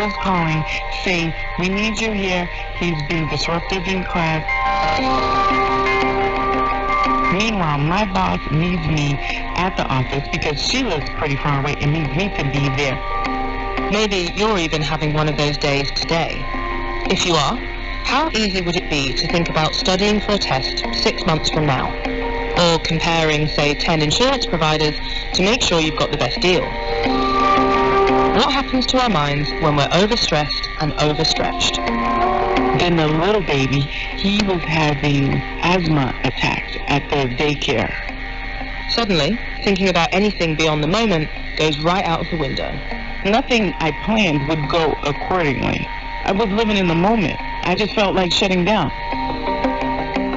schools calling, saying, we need you here. He's being disruptive in class. Meanwhile, my boss needs me at the office because she lives pretty far away and needs me to be there. Maybe you're even having one of those days today. If you are, how easy would it be to think about studying for a test 6 months from now? Or comparing, say, 10 insurance providers to make sure you've got the best deal? What happens to our minds when we're overstressed and overstretched? Then the little baby, he was having asthma attacks at the daycare. Suddenly, thinking about anything beyond the moment goes right out of the window. Nothing I planned would go accordingly. I was living in the moment. I just felt like shutting down.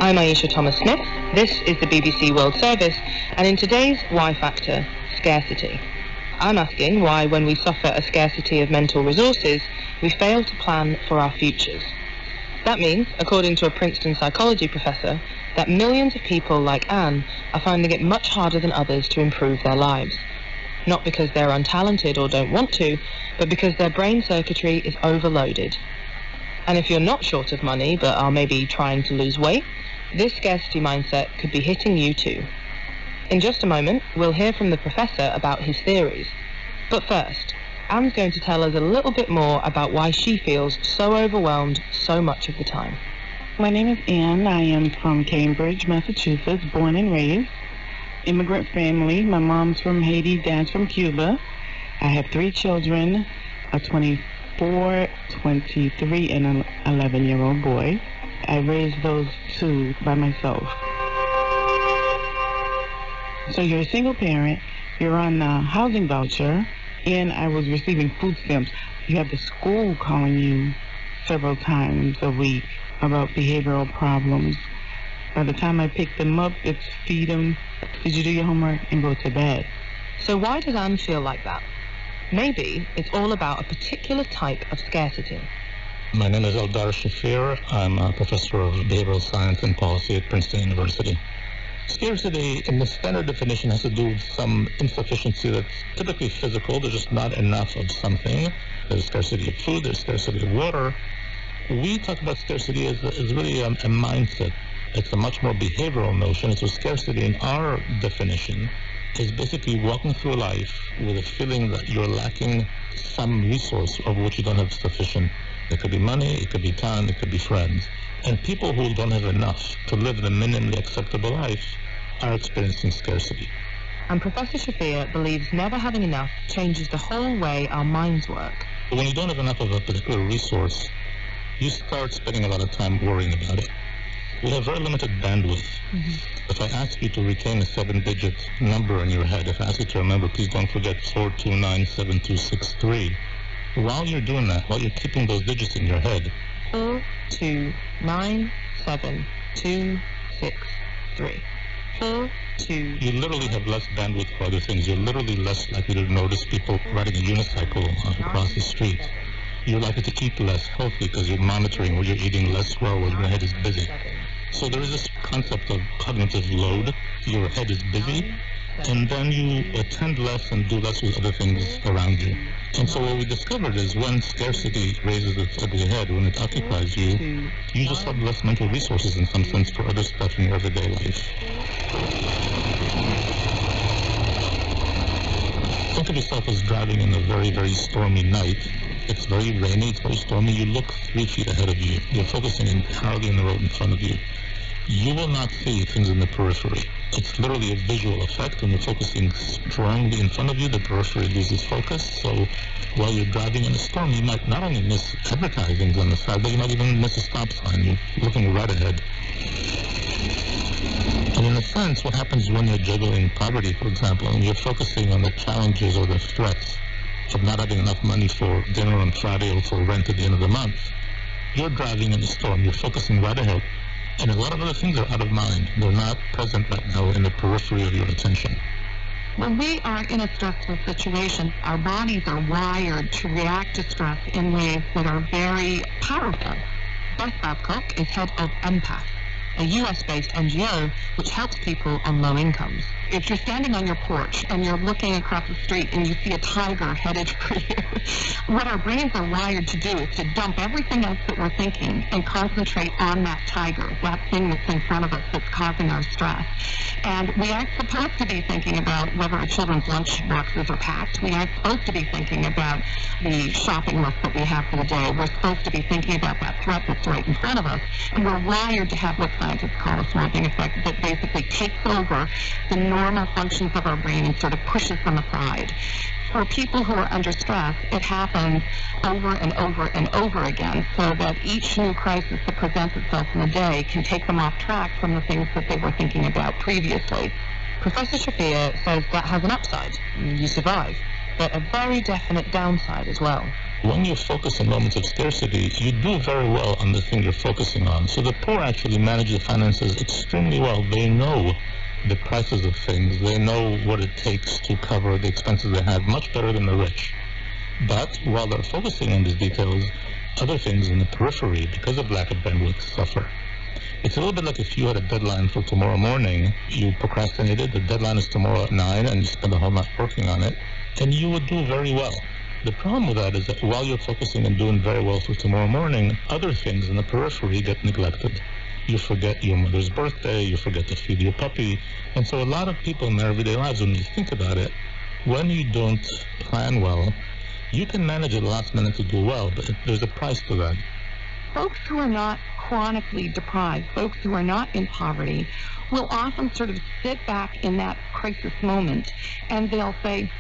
I'm Aisha Thomas-Smith. This is the BBC World Service, and in today's Why Factor, scarcity. I'm asking why, when we suffer a scarcity of mental resources, we fail to plan for our futures. That means, according to a Princeton psychology professor, that millions of people like Anne are finding it much harder than others to improve their lives. Not because they're untalented or don't want to, but because their brain circuitry is overloaded. And if you're not short of money, but are maybe trying to lose weight, this scarcity mindset could be hitting you too. In just a moment, we'll hear from the professor about his theories. But first, Anne's going to tell us a little bit more about why she feels so overwhelmed so much of the time. My name is Anne. I am from Cambridge, Massachusetts, born and raised. Immigrant family. My mom's from Haiti, dad's from Cuba. I have 3 children, a 24, 23, and an 11-year-old boy. I raised those 2 by myself. So you're a single parent, you're on a housing voucher, and I was receiving food stamps. You have the school calling you several times a week about behavioral problems. By the time I pick them up, it's feed them, did you do your homework, and go to bed. So why does Anne feel like that? Maybe it's all about a particular type of scarcity. My name is Eldar Shafir. I'm a professor of behavioral science and policy at Princeton University. Scarcity, in the standard definition, has to do with some insufficiency that's typically physical. There's just not enough of something. There's scarcity of food, there's scarcity of water. We talk about scarcity as really a mindset. It's a much more behavioral notion. So scarcity, in our definition, is basically walking through life with a feeling that you're lacking some resource of which you don't have sufficient. It could be money, it could be time, it could be friends. And people who don't have enough to live the minimally acceptable life are experiencing scarcity. And Professor Shafir believes never having enough changes the whole way our minds work. When you don't have enough of a particular resource, you start spending a lot of time worrying about it. We have very limited bandwidth. If I ask you to retain a 7-digit number in your head, if I ask you to remember, please don't forget 4297263. While you're doing that, while you're keeping those digits in your head, 4297263. 42. You literally have less bandwidth for other things. You're literally less likely to notice people riding a unicycle across the street. You're likely to eat less healthy because you're monitoring what you're eating less well when your head is busy. So there is this concept of cognitive load. Your head is busy, and then you attend less and do less with other things around you. And so what we discovered is when scarcity raises its ugly head, when it occupies you, you just have less mental resources in some sense for other stuff in your everyday life. Think of yourself as driving in a very, very stormy night. It's very rainy, it's very stormy. You look 3 feet ahead of you. You're focusing entirely on the road in front of you. You will not see things in the periphery. It's literally a visual effect. When you're focusing strongly in front of you, the periphery loses focus. So while you're driving in a storm, you might not only miss advertisements on the side, but you might even miss a stop sign. You're looking right ahead. And in a sense, what happens when you're juggling poverty, for example, and you're focusing on the challenges or the threats of not having enough money for dinner on Friday or for rent at the end of the month, you're driving in a storm. You're focusing right ahead. And a lot of other things are out of mind. They're not present right now in the periphery of your attention. When we are in a stressful situation, our bodies are wired to react to stress in ways that are very powerful. Beth Babcock is head of Empath, a US-based NGO which helps people on low incomes. If you're standing on your porch and you're looking across the street and you see a tiger headed for you, what our brains are wired to do is to dump everything else that we're thinking and concentrate on that tiger, that thing that's in front of us that's causing our stress. And we aren't supposed to be thinking about whether our children's lunch boxes are packed. We aren't supposed to be thinking about the shopping list that we have for the day. We're supposed to be thinking about that threat that's right in front of us. And we're wired to have what scientists call a swamping effect that basically takes over the normal functions of our brain and sort of pushes them aside. For people who are under stress, it happens over and over and over again, so that each new crisis that presents itself in the day can take them off track from the things that they were thinking about previously. Professor Shafir says that has an upside. You survive, but a very definite downside as well. When you focus in moments of scarcity, you do very well on the thing you're focusing on. So the poor actually manage the finances extremely well. They know the prices of things. They know what it takes to cover the expenses they have much better than the rich. But while they're focusing on these details, other things in the periphery, because of lack of bandwidth, suffer. It's a little bit like if you had a deadline for tomorrow morning, you procrastinated, the deadline is tomorrow at 9, and you spend the whole night working on it, and you would do very well. The problem with that is that while you're focusing and doing very well for tomorrow morning, other things in the periphery get neglected. You forget your mother's birthday, you forget to feed your puppy, and so a lot of people in their everyday lives, when you think about it, when you don't plan well, you can manage at the last minute to do well, but there's a price to that. Folks who are not chronically deprived, folks who are not in poverty, will often sort of sit back in that crisis moment and they'll say,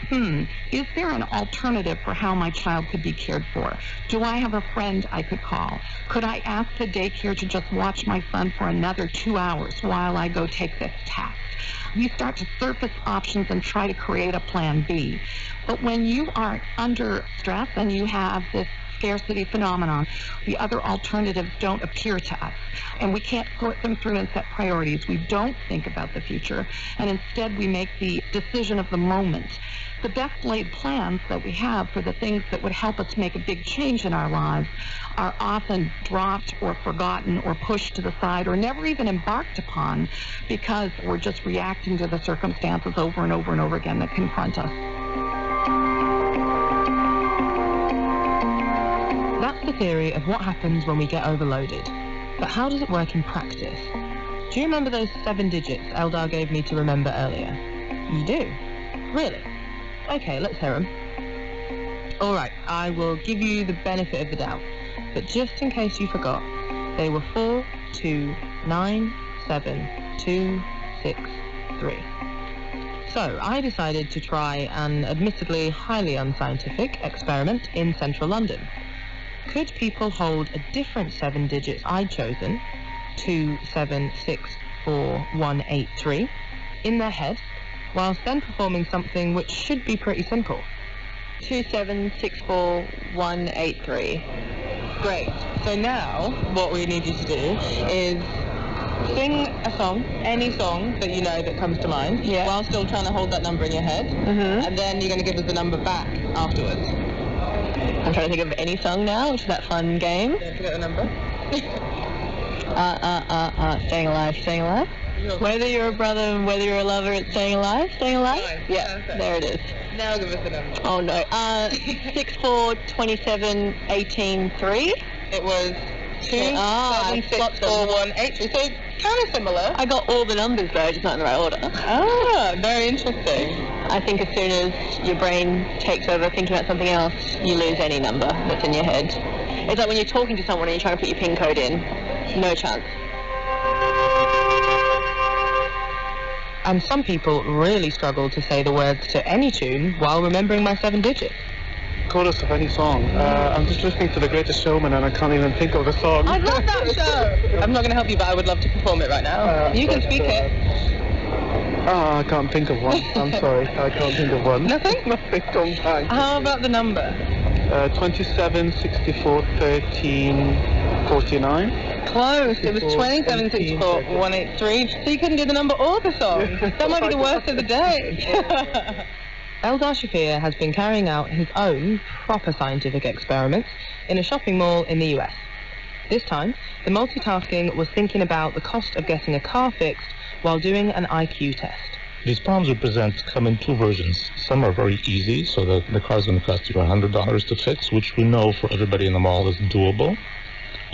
is there an alternative for how my child could be cared for? Do I have a friend I could call? Could I ask the daycare to just watch my son for another 2 hours while I go take this test? You start to surface options and try to create a plan B. But when you are under stress and you have this scarcity phenomenon, the other alternatives don't appear to us. And we can't sort them through and set priorities. We don't think about the future, and instead we make the decision of the moment. The best laid plans that we have for the things that would help us make a big change in our lives are often dropped or forgotten or pushed to the side or never even embarked upon because we're just reacting to the circumstances over and over and over again that confront us. That's the theory of what happens when we get overloaded. But how does it work in practice? Do you remember those 7 digits Eldar gave me to remember earlier? You do? Really? Okay, let's hear them. Alright, I will give you the benefit of the doubt. But just in case you forgot, they were 4, 2, 9, 7, 2, 6, 3. So I decided to try an admittedly highly unscientific experiment in central London. Could people hold a different 7 digits I'd chosen, 2, 7, 6, 4, 1, 8, 3, in their head, whilst then performing something which should be pretty simple? 2, 7, 6, 4, 1, 8, 3. Great. So now, what we need you to do is sing a song, any song that you know that comes to mind, while still trying to hold that number in your head, and then you're going to give us the number back afterwards. I'm trying to think of any song now, which is that fun game. Don't forget the number. Staying alive, staying alive. Whether you're a brother and whether you're a lover, it's staying alive, staying alive. Nice. Yeah, Perfect. there it is. Now give us the number. Oh no, 6, 4, 27, 18, 3. It was 2, 7, 6, 4, 1, 8, 3. So kind of similar. I got all the numbers though, just not in the right order. Ah, very interesting. I think as soon as your brain takes over thinking about something else, you lose any number that's in your head. It's like when you're talking to someone and you're trying to put your PIN code in. No chance. And some people really struggle to say the words to any tune while remembering my 7 digits. Chorus of any song. I'm just listening to The Greatest Showman and I can't even think of the song. I love that show! I'm not going to help you, but I would love to perform it right now. You can speak it. I can't think of one. I'm sorry. I can't think of one. Nothing? Nothing. Don't hang. How about the number? 27, 64, 13, 49. Close. It was 27, 64, 183. So you couldn't do the number or the song. That might be the worst of the day. Eldar Shafir has been carrying out his own proper scientific experiments in a shopping mall in the US. This time, the multitasking was thinking about the cost of getting a car fixed while doing an IQ test. These problems we present come in two versions. Some are very easy, so the car's going to cost you $100 to fix, which we know for everybody in the mall is doable.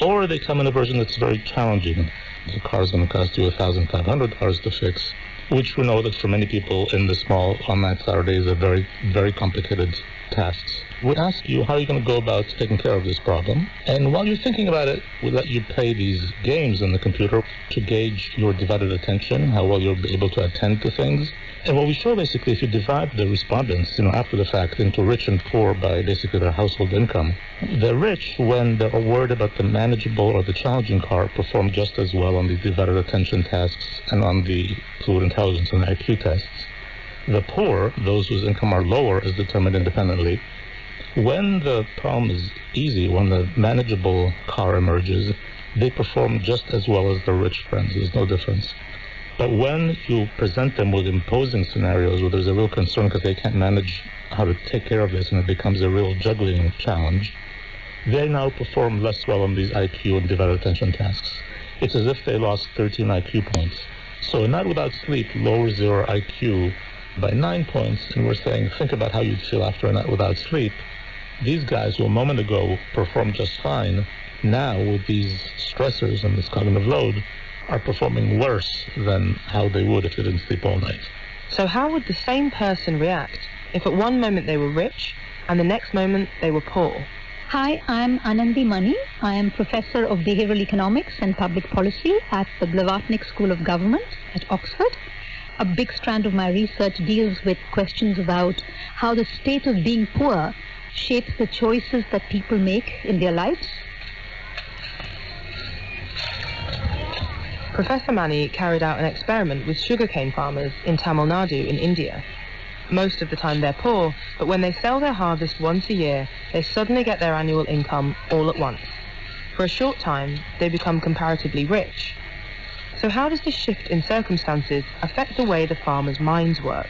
Or they come in a version that's very challenging. The car's going to cost you $1,500 to fix, which we know that for many people in this mall on that Saturday is a very, very complicated task. We ask you how you're going to go about taking care of this problem. And while you're thinking about it, we let you play these games on the computer to gauge your divided attention, how well you'll be able to attend to things. And what we show basically, if you divide the respondents, after the fact, into rich and poor by basically their household income, the rich, when they're worried about the manageable or the challenging car, perform just as well on the divided attention tasks and on the fluid intelligence and IQ tests. The poor, those whose income are lower, as determined independently, when the problem is easy, when the manageable car emerges, they perform just as well as their rich friends. There's no difference. But when you present them with imposing scenarios where there's a real concern because they can't manage how to take care of this and it becomes a real juggling challenge, they now perform less well on these IQ and divided attention tasks. It's as if they lost 13 IQ points. So a night without sleep lowers your IQ by 9 points, and we're saying, think about how you'd feel after a night without sleep. These guys who a moment ago performed just fine, now with these stressors and this cognitive load, are performing worse than how they would if they didn't sleep all night. So how would the same person react if at one moment they were rich and the next moment they were poor? Hi, I'm Anandi Mani. I am Professor of Behavioral Economics and Public Policy at the Blavatnik School of Government at Oxford. A big strand of my research deals with questions about how the state of being poor shapes the choices that people make in their lives. Professor Mani carried out an experiment with sugarcane farmers in Tamil Nadu in India. Most of the time they're poor, but when they sell their harvest once a year, they suddenly get their annual income all at once. For a short time, they become comparatively rich. So how does this shift in circumstances affect the way the farmers' minds work?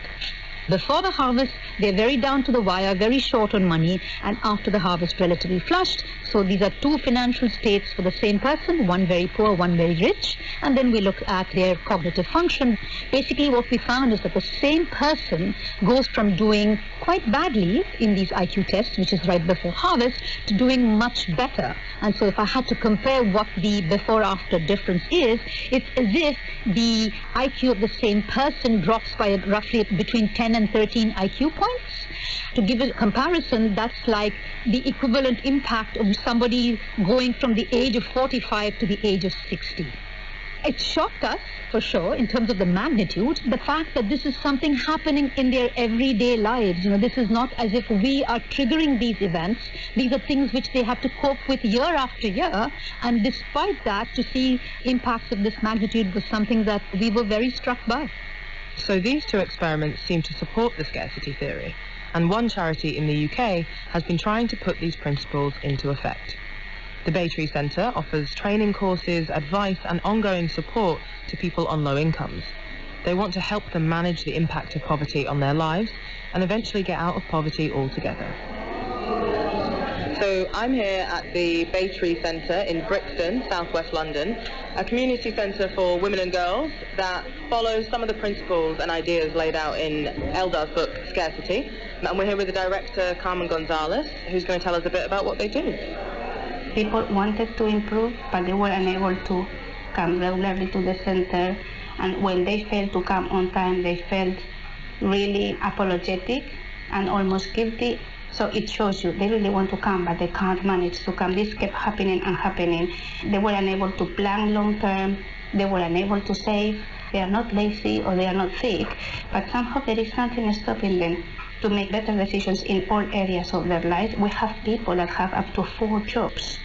Before the harvest, they're very down to the wire, very short on money, and after the harvest, relatively flushed. So these are two financial states for the same person, one very poor, one very rich. And then we look at their cognitive function. Basically, what we found is that the same person goes from doing quite badly in these IQ tests, which is right before harvest, to doing much better. And so if I had to compare what the before-after difference is, it's as if the IQ of the same person drops by roughly between 10 and 13 IQ points. To give a comparison, that's like the equivalent impact of somebody going from the age of 45 to the age of 60. It shocked us, for sure, in terms of the magnitude, the fact that this is something happening in their everyday lives. This is not as if we are triggering these events. These are things which they have to cope with year after year. And despite that, to see impacts of this magnitude was something that we were very struck by. So these two experiments seem to support the scarcity theory, and one charity in the UK has been trying to put these principles into effect. The Baytree Centre offers training courses, advice and ongoing support to people on low incomes. They want to help them manage the impact of poverty on their lives and eventually get out of poverty altogether. So I'm here at the Baytree Centre in Brixton, southwest London, a community centre for women and girls that follows some of the principles and ideas laid out in Eldar's book, Scarcity. And we're here with the director, Carmen Gonzalez, who's going to tell us a bit about what they do. People wanted to improve, but they were unable to come regularly to the center. And when they failed to come on time, they felt really apologetic and almost guilty. So it shows you they really want to come, but they can't manage to come. This kept happening and happening. They were unable to plan long term. They were unable to save. They are not lazy or they are not sick, but somehow there is something stopping them to make better decisions in all areas of their lives. We have people that have up to 4 jobs.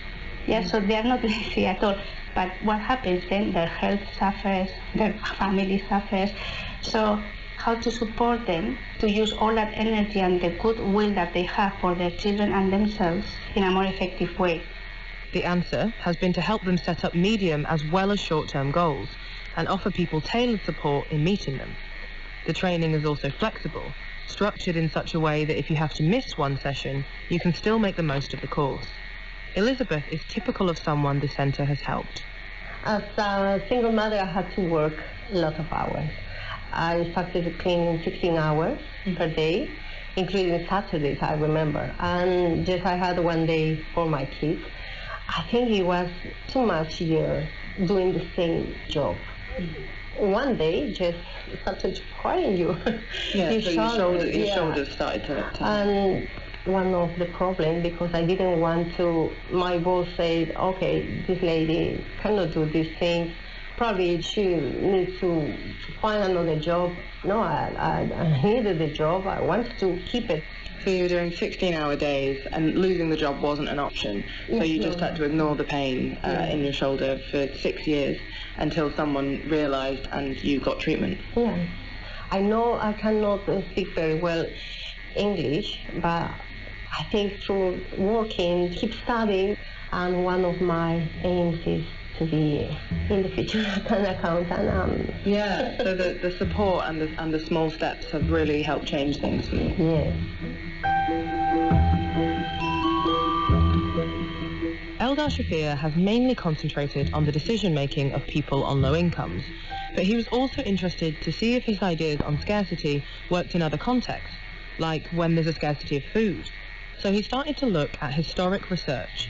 Yeah, so they are not lazy at all. But what happens then? Their health suffers, their family suffers. So how to support them to use all that energy and the goodwill that they have for their children and themselves in a more effective way. The answer has been to help them set up medium as well as short-term goals and offer people tailored support in meeting them. The training is also flexible, structured in such a way that if you have to miss one session, you can still make the most of the course. Elizabeth is typical of someone the centre has helped. As a single mother, I had to work a lot of hours. I started cleaning 16 hours per day, including Saturdays, I remember. And just I had one day for my kids. I think it was too much years doing the same job. One day, just started crying you. Yeah, so your shoulders started to... And one of the problems, because I didn't want to, my boss said, okay, this lady cannot do these things. Probably she needs to find another job. No, I needed the job. I wanted to keep it. So you were doing 16-hour days, and losing the job wasn't an option. So you just had to ignore the pain in your shoulder for 6 years until someone realised and you got treatment. Yeah. I know I cannot speak very well English, but I think through working, keep studying, and one of my aims is to be in the future an accountant. Yeah, so the support and the small steps have really helped change things for you. Yes. Eldar Shafir has mainly concentrated on the decision-making of people on low incomes, but he was also interested to see if his ideas on scarcity worked in other contexts, like when there's a scarcity of food. So he started to look at historic research.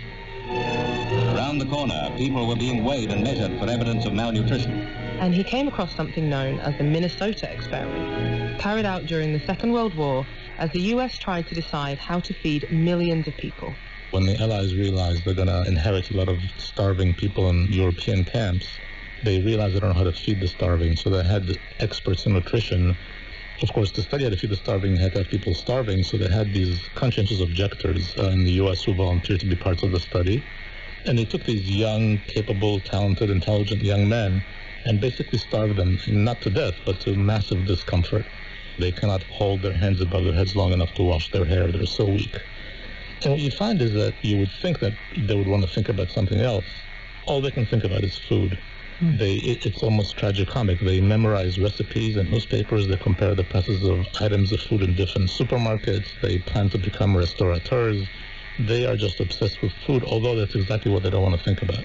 Around the corner, people were being weighed and measured for evidence of malnutrition. And he came across something known as the Minnesota experiment, carried out during the Second World War as the US tried to decide how to feed millions of people. When the Allies realized they're going to inherit a lot of starving people in European camps, they realized they don't know how to feed the starving, so they had experts in nutrition. Of course, to study how to feed the starving, you had to have people starving, so they had these conscientious objectors in the U.S. who volunteered to be parts of the study. And they took these young, capable, talented, intelligent young men and basically starved them, not to death, but to massive discomfort. They cannot hold their hands above their heads long enough to wash their hair. They're so weak. And what you find is that you would think that they would want to think about something else. All they can think about is food. It's almost tragicomic. They memorize recipes and newspapers. They compare the prices of items of food in different supermarkets. They plan to become restaurateurs. They are just obsessed with food, although that's exactly what they don't want to think about.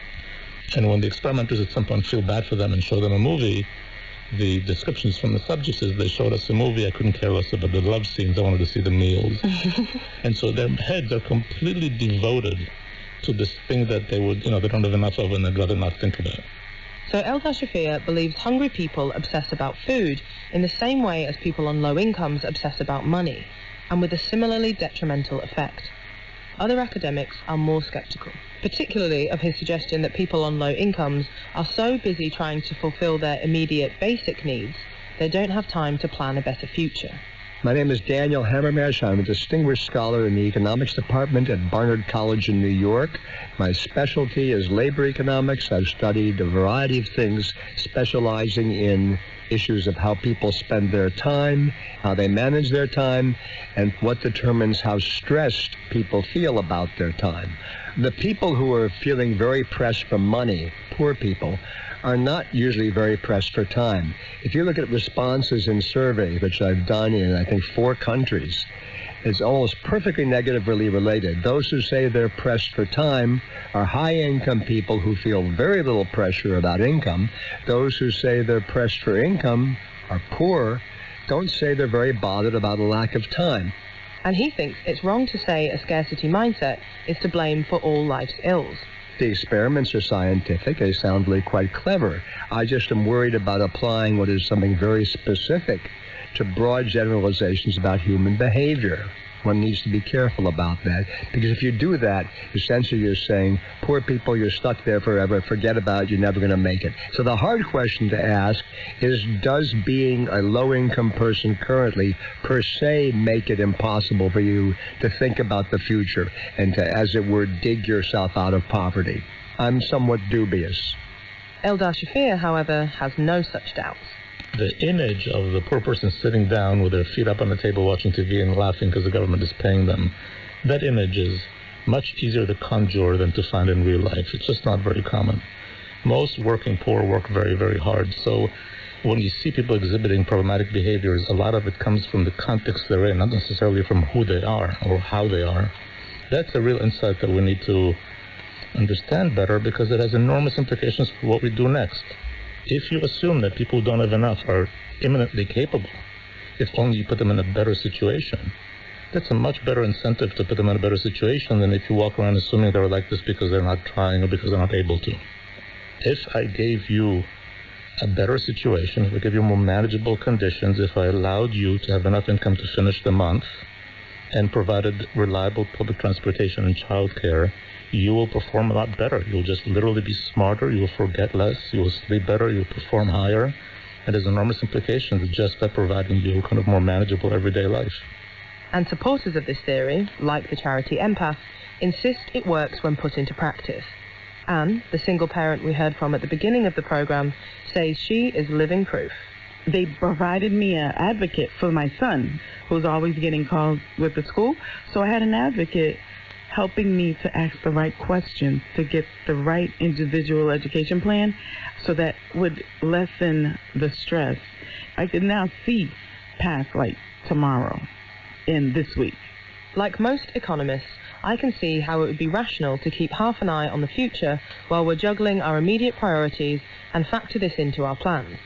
And when the experimenters at some point feel bad for them and show them a movie, the descriptions from the subjects is they showed us a movie, I couldn't care less about the love scenes, I wanted to see the meals. And so their heads are completely devoted to this thing that they would, they don't have enough of and they'd rather not think about. So Eldar Shafir believes hungry people obsess about food in the same way as people on low incomes obsess about money, and with a similarly detrimental effect. Other academics are more skeptical, particularly of his suggestion that people on low incomes are so busy trying to fulfill their immediate basic needs, they don't have time to plan a better future. My name is Daniel Hammermesh. I'm a distinguished scholar in the economics department at Barnard College in New York. My specialty is labor economics. I've studied a variety of things, specializing in issues of how people spend their time, how they manage their time, and what determines how stressed people feel about their time. The people who are feeling very pressed for money, poor people, are not usually very pressed for time. If you look at responses in surveys, which I've done in, I think, 4 countries, it's almost perfectly negatively related. Those who say they're pressed for time are high-income people who feel very little pressure about income. Those who say they're pressed for income are poor, don't say they're very bothered about a lack of time. And he thinks it's wrong to say a scarcity mindset is to blame for all life's ills. The experiments are scientific. They sound really quite clever. I just am worried about applying what is something very specific to broad generalizations about human behavior. One needs to be careful about that, because if you do that, essentially you're saying, poor people, you're stuck there forever, forget about it, you're never going to make it. So the hard question to ask is, does being a low-income person currently per se make it impossible for you to think about the future and to, as it were, dig yourself out of poverty? I'm somewhat dubious. Eldar Shafir, however, has no such doubts. The image of the poor person sitting down with their feet up on the table watching TV and laughing because the government is paying them, that image is much easier to conjure than to find in real life. It's just not very common. Most working poor work very, very hard. So when you see people exhibiting problematic behaviors, a lot of it comes from the context they're in, not necessarily from who they are or how they are. That's a real insight that we need to understand better, because it has enormous implications for what we do next. If you assume that people who don't have enough are imminently capable, if only you put them in a better situation, that's a much better incentive to put them in a better situation than if you walk around assuming they're like this because they're not trying or because they're not able to. If I gave you a better situation, if I gave you more manageable conditions, if I allowed you to have enough income to finish the month and provided reliable public transportation and childcare, you will perform a lot better. You'll just literally be smarter, you'll forget less, you'll sleep better, you'll perform higher. And there's enormous implications just by providing you kind of more manageable everyday life. And supporters of this theory, like the charity Empath, insist it works when put into practice. Anne, the single parent we heard from at the beginning of the program, says she is living proof. They provided me an advocate for my son, who's always getting calls with the school. So I had an advocate helping me to ask the right questions to get the right individual education plan so that would lessen the stress. I can now see past like tomorrow and this week. Like most economists, I can see how it would be rational to keep half an eye on the future while we're juggling our immediate priorities and factor this into our plans.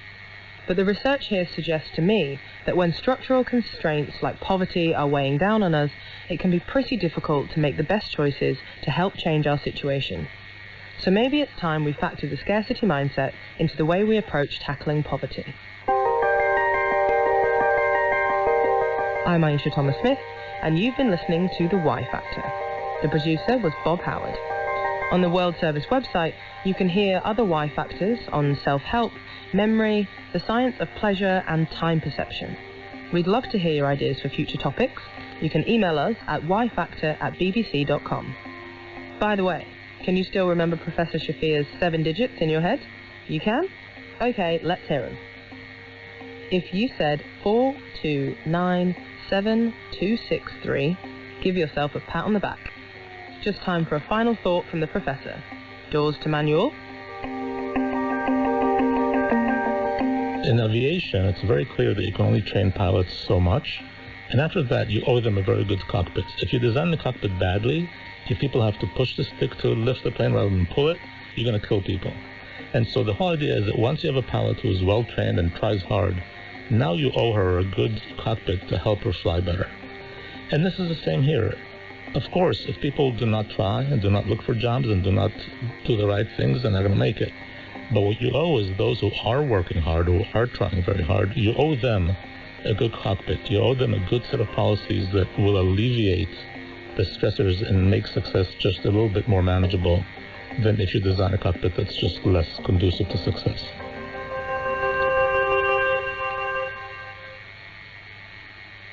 But the research here suggests to me that when structural constraints like poverty are weighing down on us, it can be pretty difficult to make the best choices to help change our situation. So maybe it's time we factor the scarcity mindset into the way we approach tackling poverty. I'm Aisha Thomas-Smith, and you've been listening to The Y Factor. The producer was Bob Howard. On the World Service website, you can hear other Y Factors on self-help, memory, the science of pleasure, and time perception. We'd love to hear your ideas for future topics. You can email us at yfactor@bbc.com. By the way, can you still remember Professor Shafir's 7 digits in your head? You can? Okay, let's hear them. If you said 4297263, give yourself a pat on the back. Just time for a final thought from the professor. Doors to manual. In aviation, it's very clear that you can only train pilots so much, and after that, you owe them a very good cockpit. If you design the cockpit badly, if people have to push the stick to lift the plane rather than pull it, you're going to kill people. And so the whole idea is that once you have a pilot who is well-trained and tries hard, now you owe her a good cockpit to help her fly better. And this is the same here. Of course, if people do not try and do not look for jobs and do not do the right things, they're not going to make it. But what you owe is those who are working hard, who are trying very hard, you owe them a good cockpit. You owe them a good set of policies that will alleviate the stressors and make success just a little bit more manageable than if you design a cockpit that's just less conducive to success.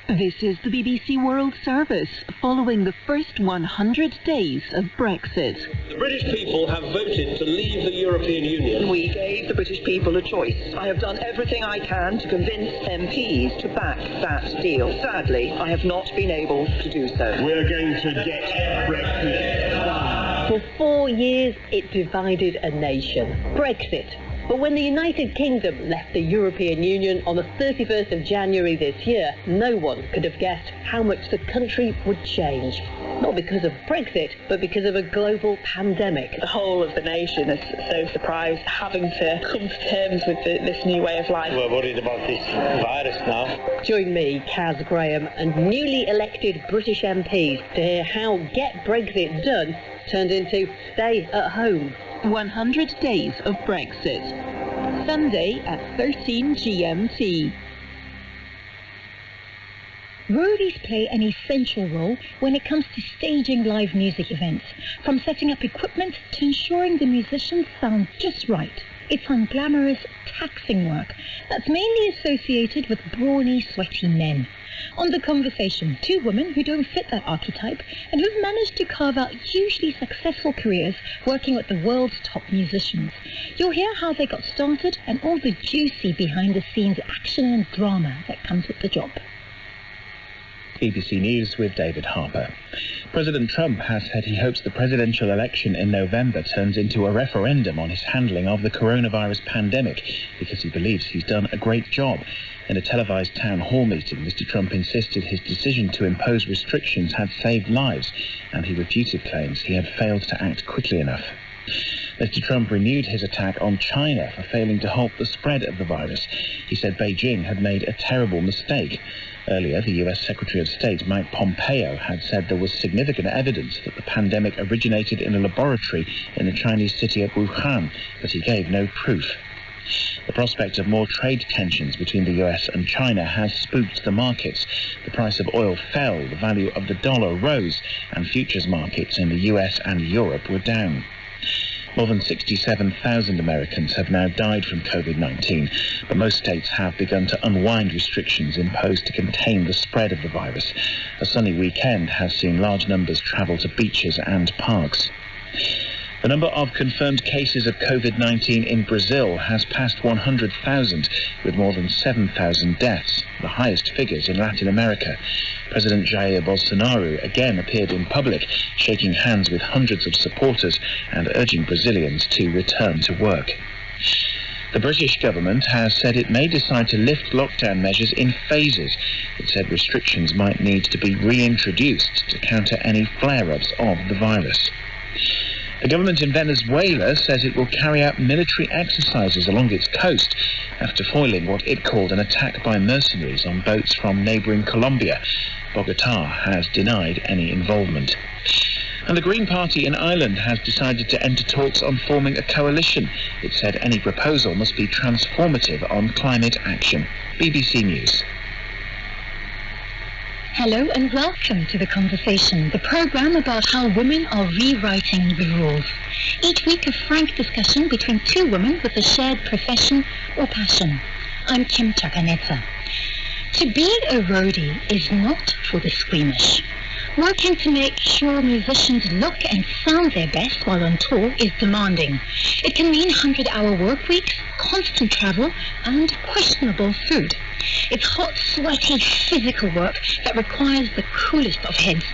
This is the BBC World Service, following the first 100 days of Brexit. The British people have voted to leave the European Union. We gave the British people a choice. I have done everything I can to convince MPs to back that deal. Sadly, I have not been able to do so. We're going to get Brexit done. For 4 years, it divided a nation. Brexit. But when the United Kingdom left the European Union on the 31st of January this year, no one could have guessed how much the country would change. Not because of Brexit, but because of a global pandemic. The whole of the nation is so surprised, having to come to terms with this new way of life. We're worried about this virus now. Join me, Kaz Graham, and newly elected British MPs to hear how Get Brexit Done turned into Stay at Home. 100 Days of Brexit. Sunday at 13 GMT. Roadies play an essential role when it comes to staging live music events, from setting up equipment to ensuring the musicians sound just right. It's unglamorous, taxing work that's mainly associated with brawny, sweaty men. On The Conversation, 2 women who don't fit that archetype and who've managed to carve out hugely successful careers working with the world's top musicians. You'll hear how they got started and all the juicy behind-the-scenes action and drama that comes with the job. BBC News with David Harper. President Trump has said he hopes the presidential election in November turns into a referendum on his handling of the coronavirus pandemic, because he believes he's done a great job. In a televised town hall meeting, Mr. Trump insisted his decision to impose restrictions had saved lives, and he refuted claims he had failed to act quickly enough. Mr. Trump renewed his attack on China for failing to halt the spread of the virus. He said Beijing had made a terrible mistake. Earlier, the US Secretary of State Mike Pompeo had said there was significant evidence that the pandemic originated in a laboratory in the Chinese city of Wuhan, but he gave no proof. The prospect of more trade tensions between the US and China has spooked the markets. The price of oil fell, the value of the dollar rose, and futures markets in the US and Europe were down. More than 67,000 Americans have now died from COVID-19, but most states have begun to unwind restrictions imposed to contain the spread of the virus. A sunny weekend has seen large numbers travel to beaches and parks. The number of confirmed cases of COVID-19 in Brazil has passed 100,000, with more than 7,000 deaths, the highest figures in Latin America. President Jair Bolsonaro again appeared in public, shaking hands with hundreds of supporters and urging Brazilians to return to work. The British government has said it may decide to lift lockdown measures in phases. It said restrictions might need to be reintroduced to counter any flare-ups of the virus. The government in Venezuela says it will carry out military exercises along its coast after foiling what it called an attack by mercenaries on boats from neighbouring Colombia. Bogotá has denied any involvement. And the Green Party in Ireland has decided to enter talks on forming a coalition. It said any proposal must be transformative on climate action. BBC News. Hello and welcome to The Conversation, the programme about how women are rewriting the rules. Each week a frank discussion between two women with a shared profession or passion. I'm Kim Chakaneta. To be a roadie is not for the squeamish. Working to make sure musicians look and sound their best while on tour is demanding. It can mean 100-hour work weeks, constant travel, and questionable food. It's hot, sweaty, physical work that requires the coolest of heads.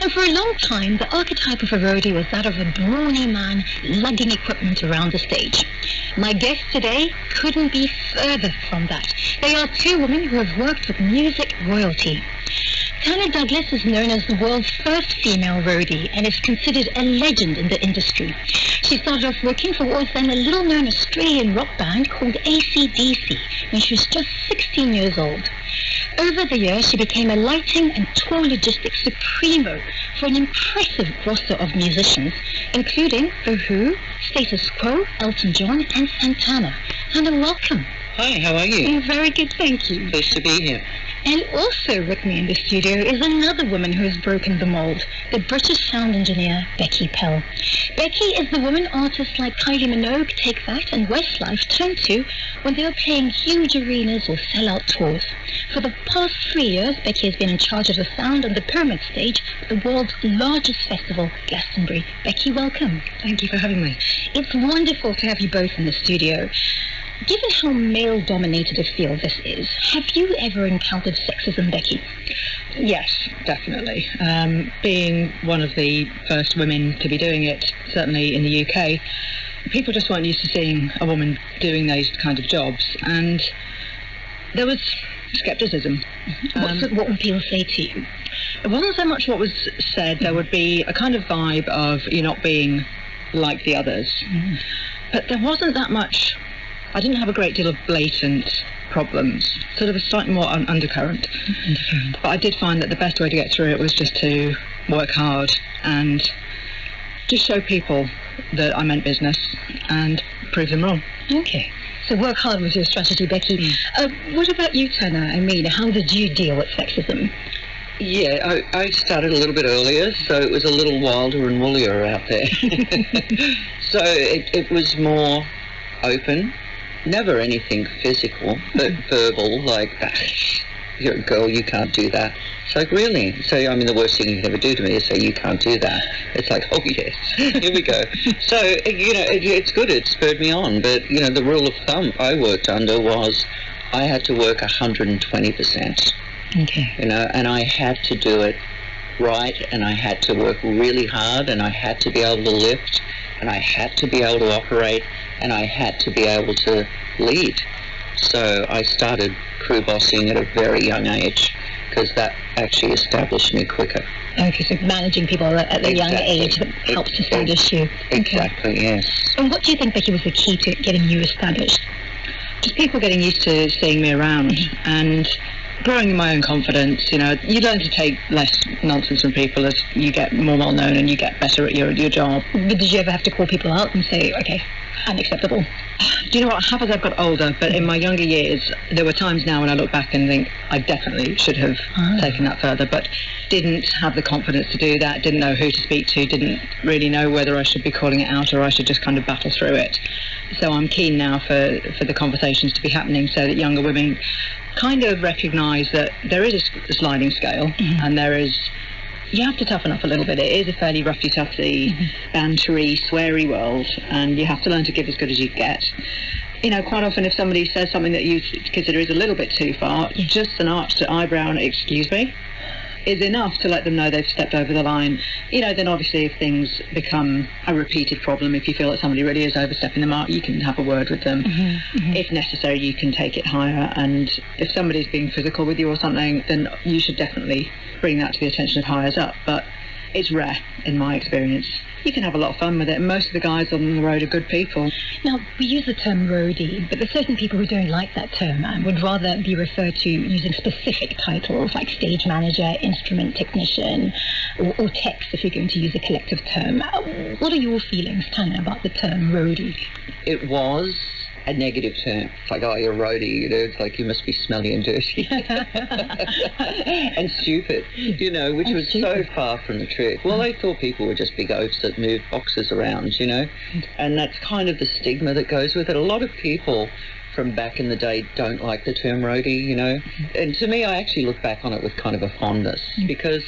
And for a long time, the archetype of a roadie was that of a brawny man lugging equipment around the stage. My guests today couldn't be further from that. They are two women who have worked with music royalty. Tana Douglas is known as the world's first female roadie and is considered a legend in the industry. She started off working for what was then a little-known Australian rock band called AC/DC when she was just 16 years old. Over the years, she became a lighting and tour logistics supremo for an impressive roster of musicians, including The Who, Status Quo, Elton John, and Santana. Hannah, welcome. Hi, how are you? Very good, thank you. Pleased to be here. And also with me in the studio is another woman who has broken the mold, the British sound engineer, Becky Pell. Becky is the woman artists like Kylie Minogue, Take That, and Westlife turn to when they are playing huge arenas or sell-out tours. For the past 3 years, Becky has been in charge of the sound on the Pyramid stage at the world's largest festival, Glastonbury. Becky, welcome. Thank you for having me. It's wonderful to have you both in the studio. Given how male-dominated a field this is, have you ever encountered sexism, Becky? Yes, definitely. Being one of the first women to be doing it, certainly in the UK, people just weren't used to seeing a woman doing those kind of jobs, and there was scepticism. What would people say to you? It wasn't so much what was said. There would be a kind of vibe of you not being like the others. But there wasn't that much. I didn't have a great deal of blatant problems, sort of a slightly more undercurrent. But I did find that the best way to get through it was just to work hard and just show people that I meant business and prove them wrong. Okay. So work hard was your strategy, Becky. What about you, Tana? I mean, how did you deal with sexism? Yeah, I started a little bit earlier, so it was a little wilder and woollier out there. So it was more open. Never anything physical, but verbal, like, you're a girl, you can't do that. It's like, really? So, I mean, the worst thing you can ever do to me is say, you can't do that. It's like, oh, yes, here we go. So, you know, it's good, it spurred me on. But, you know, the rule of thumb I worked under was I had to work 120%. Okay. You know, and I had to do it right, and I had to work really hard, and I had to be able to lift, and I had to be able to operate, and I had to be able to lead. So I started crew bossing at a very young age because that actually established me quicker. Okay, so managing people at a young age that helps to establish you. Exactly, yes. And what do you think, Becky, was the key to getting you established? Just people getting used to seeing me around and growing in my own confidence. You know, you learn to take less nonsense from people as you get more well known and you get better at your job. But did you ever have to call people out and say, okay, unacceptable? Do you know what? I have as I've got older, but in my younger years, there were times now when I look back and think I definitely should have taken that further, but didn't have the confidence to do that, didn't know who to speak to, didn't really know whether I should be calling it out or I should just kind of battle through it. So I'm keen now for the conversations to be happening so that younger women kind of recognise that there is a sliding scale and there is... You have to toughen up a little bit. It is a fairly roughy-toughy, bantery, sweary world, and you have to learn to give as good as you get. You know, quite often if somebody says something that you consider is a little bit too far, just an arched eyebrow and excuse me is enough to let them know they've stepped over the line. You know, then obviously if things become a repeated problem, if you feel that somebody really is overstepping the mark, you can have a word with them. If necessary, you can take it higher, and if somebody's being physical with you or something, then you should definitely bring that to the attention of higher up. But it's rare in my experience. You can have a lot of fun with it, and most of the guys on the road are good people. Now, we use the term roadie, but there's certain people who don't like that term and would rather be referred to using specific titles like stage manager, instrument technician, or techs if you're going to use a collective term. What are your feelings, Tanya, about the term roadie? It was a negative term. It's like, oh, you're a roadie, you know, it's like you must be smelly and dirty. And stupid, you know, which was so far from the truth. Well, they thought people were just big oafs that moved boxes around, you know, and that's kind of the stigma that goes with it. A lot of people from back in the day don't like the term roadie, you know, and to me, I actually look back on it with kind of a fondness because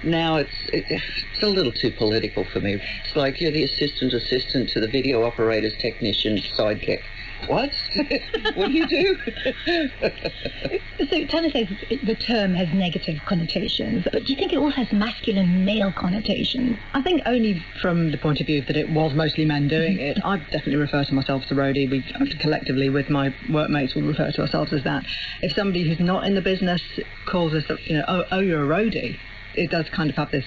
now it's a little too political for me. It's like you're the assistant to the video operator's technician's sidekick. What? What do you do? So Tanya says the term has negative connotations, but do you think it also has masculine male connotations? I think only from the point of view that it was mostly men doing it. I definitely refer to myself as a roadie. We collectively with my workmates will refer to ourselves as that. If somebody who's not in the business calls us, you know, oh you're a roadie, it does kind of have this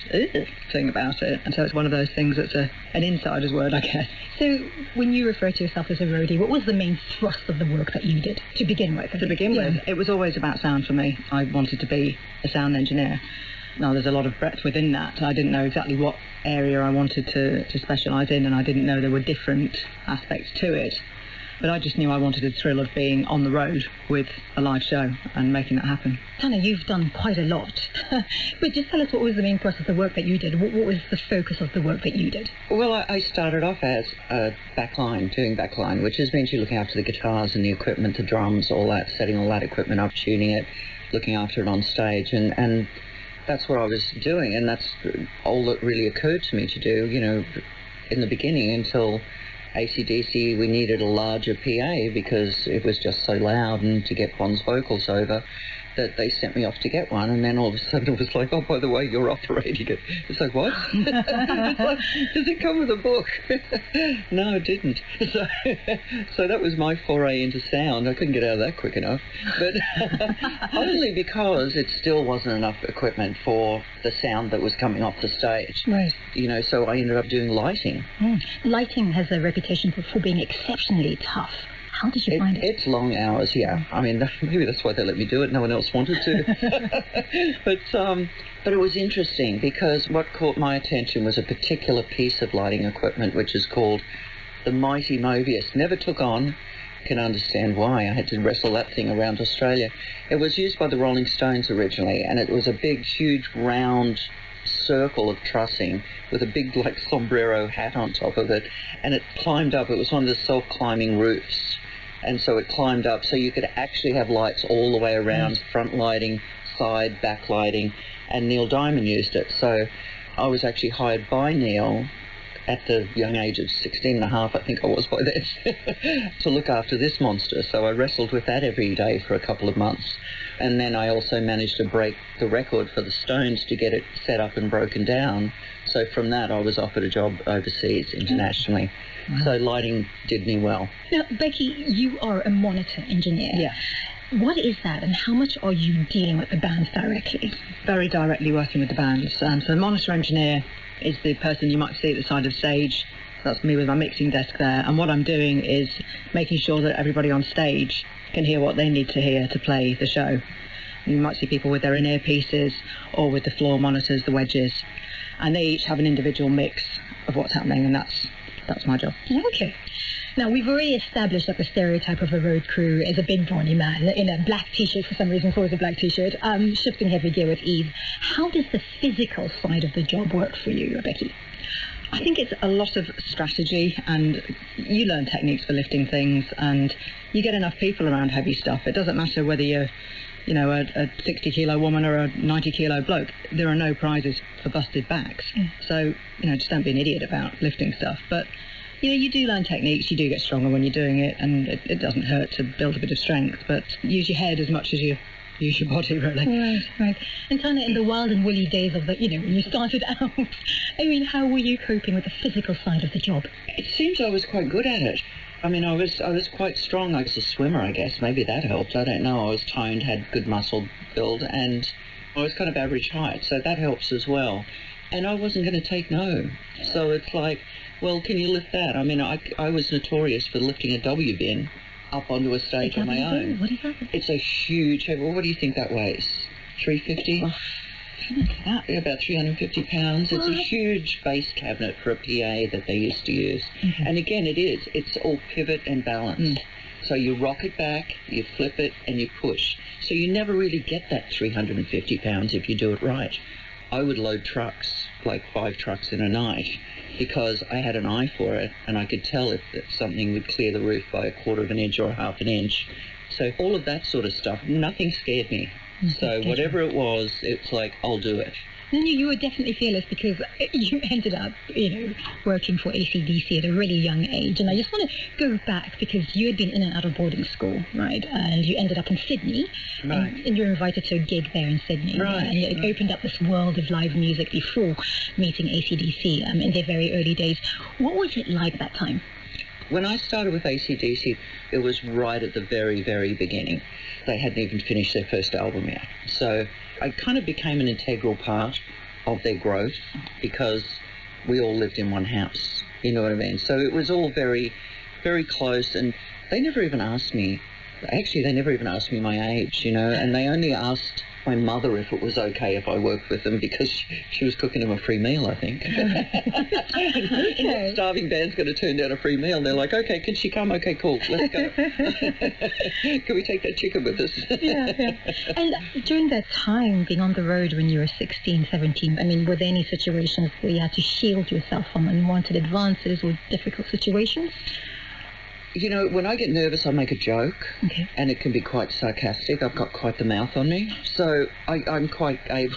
thing about it, and so it's one of those things that's an insider's word, I guess. So when you refer to yourself as a roadie, what was the main thrust of the work that you did to begin with? To begin with, it was always about sound for me. I wanted to be a sound engineer. Now, there's a lot of breadth within that. I didn't know exactly what area I wanted to specialise in, and I didn't know there were different aspects to it. But I just knew I wanted the thrill of being on the road with a live show and making that happen. Tanya, you've done quite a lot. But just tell us what was the main process of the work that you did? What was the focus of the work that you did? Well, I started off as doing backline, which has meant you looking after the guitars and the equipment, the drums, all that, setting all that equipment up, tuning it, looking after it on stage. And that's what I was doing, and that's all that really occurred to me to do, you know, in the beginning until AC/DC, we needed a larger PA because it was just so loud, and to get one's vocals over, that they sent me off to get one, and then all of a sudden it was like, oh, by the way, you're operating it. It's like, what? It's like, does it come with a book? No, it didn't. So that was my foray into sound. I couldn't get out of that quick enough. But only because it still wasn't enough equipment for the sound that was coming off the stage. Right. You know, so I ended up doing lighting. Lighting has a reputation for being exceptionally tough. How did you find it? It's long hours, yeah. I mean, maybe that's why they let me do it. No one else wanted to. But it was interesting because what caught my attention was a particular piece of lighting equipment, which is called the Mighty Mobius. Never took on. Can understand why. I had to wrestle that thing around Australia. It was used by the Rolling Stones originally, and it was a big, huge, round circle of trussing with a big, like, sombrero hat on top of it, and it climbed up. It was one of the self-climbing roofs. And so it climbed up, so you could actually have lights all the way around, front lighting, side, back lighting, and Neil Diamond used it. So I was actually hired by Neil at the young age of 16 and a half, I think I was by then, to look after this monster. So I wrestled with that every day for a couple of months. And then I also managed to break the record for the Stones to get it set up and broken down. So from that, I was offered a job overseas, internationally. Wow. So lighting did me well. Now, Becky, you are a monitor engineer. Yeah. What is that, and how much are you dealing with the bands directly? Very directly working with the bands. So the monitor engineer is the person you might see at the side of stage. So that's me with my mixing desk there. And what I'm doing is making sure that everybody on stage can hear what they need to hear to play the show. You might see people with their in-ear pieces or with the floor monitors, the wedges, and they each have an individual mix of what's happening, and that's my job. Okay. Now, we've already established that the stereotype of a road crew is a big brawny man in a black T-shirt, for some reason, it's always a black T-shirt, shifting heavy gear with ease. How does the physical side of the job work for you, Becky? I think it's a lot of strategy, and you learn techniques for lifting things, and you get enough people around heavy stuff. It doesn't matter whether you're, you know, a 60-kilo woman or a 90-kilo bloke. There are no prizes for busted backs. So, you know, just don't be an idiot about lifting stuff. But, you know, you do learn techniques, you do get stronger when you're doing it, and it doesn't hurt to build a bit of strength, but use your head as much as you use your body, really. Right. And Tana, in the wild and woolly days of the, you know, when you started out, I mean, how were you coping with the physical side of the job? It seems I was quite good at it. I mean, I was quite strong. I was a swimmer, I guess. Maybe that helped. I don't know. I was toned, had good muscle build, and I was kind of average height, so that helps as well. And I wasn't going to take no. So it's like, well, can you lift that? I mean, I was notorious for lifting a W bin up onto a stage on my own. What is that? It's a huge, well, what do you think that weighs? 350? Oh, about 350 pounds. It's a huge bass cabinet for a PA that they used to use. And again, it's all pivot and balance. So you rock it back, you flip it, and you push. So you never really get that 350 pounds if you do it right. I would load trucks, like 5 trucks in a night, because I had an eye for it, and I could tell if something would clear the roof by 1/4 of an inch or 1/2 an inch. So all of that sort of stuff, nothing scared me. So whatever it was, it's like, I'll do it. And you were definitely fearless, because you ended up, you know, working for AC/DC at a really young age. And I just want to go back, because you had been in and out of boarding school, right? And you ended up in Sydney. Right. And you were invited to a gig there in Sydney. Right. And it opened up this world of live music before meeting AC/DC in their very early days. What was it like that time? When I started with AC/DC, it was right at the very, very beginning. They hadn't even finished their first album yet. So I kind of became an integral part of their growth, because we all lived in one house, you know what I mean? So it was all very, very close, and they never even asked me, my age, you know, and they only asked my mother if it was okay if I worked with them, because she was cooking them a free meal, I think. The starving band's going to turn down a free meal. They're like, okay, can she come? Okay, cool, let's go. Can we take that chicken with us? Yeah. And during that time, being on the road when you were 16, 17, I mean, were there any situations where you had to shield yourself from unwanted advances or difficult situations? You know, when I get nervous, I make a joke, and it can be quite sarcastic. I've got quite the mouth on me, so I'm quite able,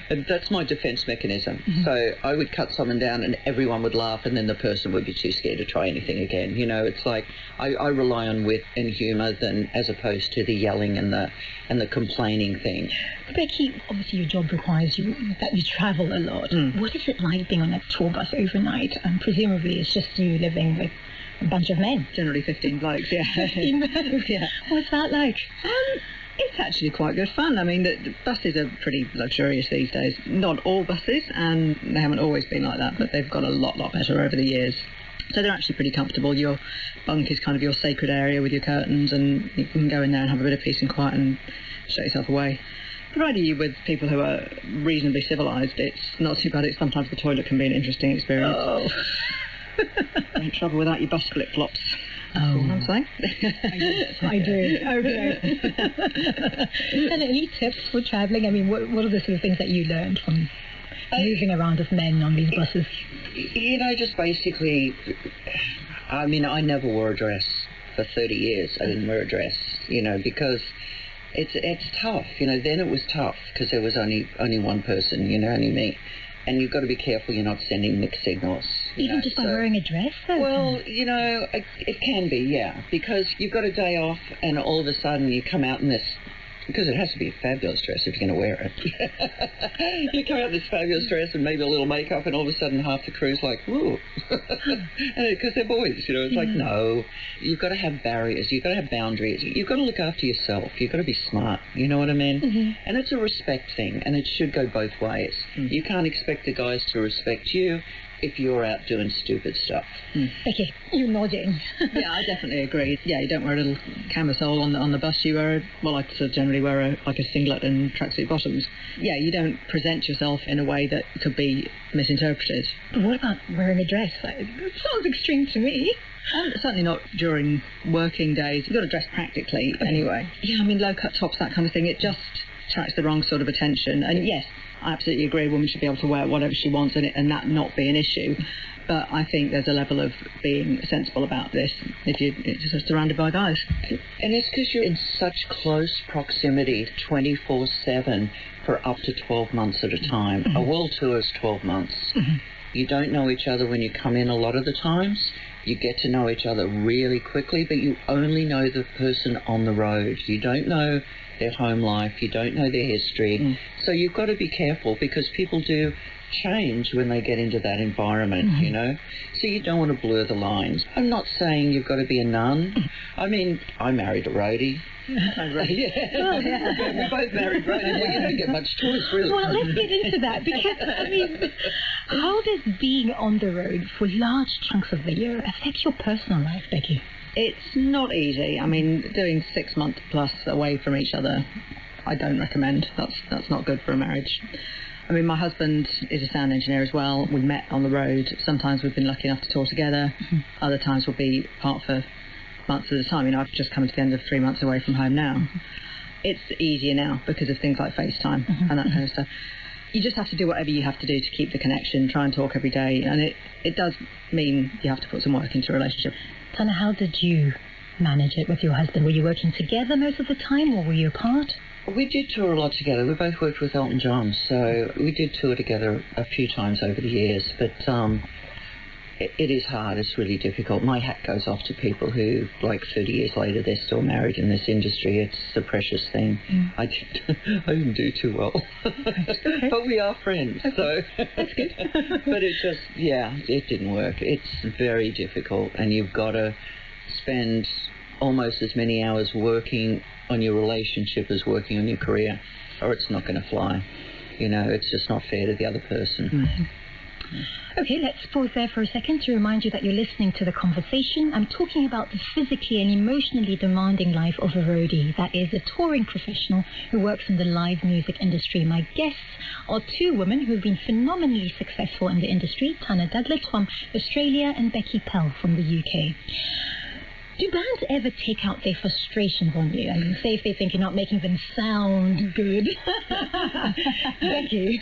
and that's my defense mechanism. So I would cut someone down and everyone would laugh, and then the person would be too scared to try anything again. You know, it's like I rely on wit and humour as opposed to the yelling and the complaining thing. Becky, obviously your job requires that you travel a lot. What is it like being on a tour bus overnight? And presumably it's just you living with a bunch of men. Generally 15 blokes, yeah. 15 blokes? Yeah. What's that like? It's actually quite good fun. I mean, the buses are pretty luxurious these days. Not all buses, and they haven't always been like that, but they've got a lot better over the years. So they're actually pretty comfortable. Your bunk is kind of your sacred area with your curtains, and you can go in there and have a bit of peace and quiet and shut yourself away. Provided you're with people who are reasonably civilised, it's not too bad. Sometimes the toilet can be an interesting experience. Oh. Don't travel without your bus flip-flops. That's what I'm saying. I do. Okay. And any tips for travelling? I mean, what are the sort of things that you learned from moving around as men on these buses? You know, just basically, I mean, I never wore a dress for 30 years. I didn't wear a dress, you know, because it's tough. You know, then it was tough because there was only one person, you know, only me. And you've got to be careful you're not sending mixed signals. Even just by wearing a dress, though? Well, you know, it can be, yeah. Because you've got a day off and all of a sudden you come out in this Because it has to be a fabulous dress if you're going to wear it. You come out this fabulous dress and maybe a little makeup, and all of a sudden half the crew's like, whoa. Because they're boys, you know. It's like, no. You've got to have barriers. You've got to have boundaries. You've got to look after yourself. You've got to be smart. You know what I mean? And it's a respect thing, and it should go both ways. You can't expect the guys to respect you if you're out doing stupid stuff. Okay, you're nodding. Yeah, I definitely agree. Yeah, you don't wear a little camisole on the bus. You wear, I generally wear a singlet and tracksuit bottoms. Yeah, you don't present yourself in a way that could be misinterpreted. But what about wearing a dress? It sounds extreme to me. And certainly not during working days. You've got to dress practically anyway. Yeah, I mean, low-cut tops, that kind of thing, it just attracts the wrong sort of attention. And yes, I absolutely agree, a woman should be able to wear whatever she wants and that not be an issue. But I think there's a level of being sensible about this if you're just surrounded by guys. And it's because you're in such close proximity 24/7 for up to 12 months at a time. A world tour is 12 months. You don't know each other when you come in a lot of the times. You get to know each other really quickly, but you only know the person on the road. You don't know their home life. You don't know their history. So you've got to be careful because people do change when they get into that environment, you know. So you don't want to blur the lines. I'm not saying you've got to be a nun. I mean, I married a roadie. We both married roadies. Well, you don't get much choice, really. Well, let's get into that because, I mean, how does being on the road for large chunks of the year affect your personal life, Becky? It's not easy. I mean, doing 6 months plus away from each other, I don't recommend. That's not good for a marriage. I mean, my husband is a sound engineer as well. We met on the road. Sometimes we've been lucky enough to tour together. Other times we'll be apart for months at a time. You know, I've just come to the end of 3 months away from home now. It's easier now because of things like FaceTime and that kind of stuff. You just have to do whatever you have to do to keep the connection, try and talk every day. And it does mean you have to put some work into a relationship. Tana, how did you manage it with your husband? Were you working together most of the time or were you apart? We did tour a lot together. We both worked with Elton John, so we did tour together a few times over the years. But it is hard. It's really difficult. My hat goes off to people who, like 30 years later, they're still married in this industry. It's a precious thing. I didn't do too well. But we are friends, so... That's good. But it just, it didn't work. It's very difficult, and you've got to spend almost as many hours working on your relationship as working on your career, or it's not going to fly. You know, it's just not fair to the other person. Okay, let's pause there for a second to remind you that you're listening to The Conversation. I'm talking about the physically and emotionally demanding life of a roadie, that is, a touring professional who works in the live music industry. My guests are two women who have been phenomenally successful in the industry, Tana Douglas from Australia and Becky Pell from the UK. Do bands ever take out their frustrations on you? I mean, say if they think you're not making them sound good. Becky?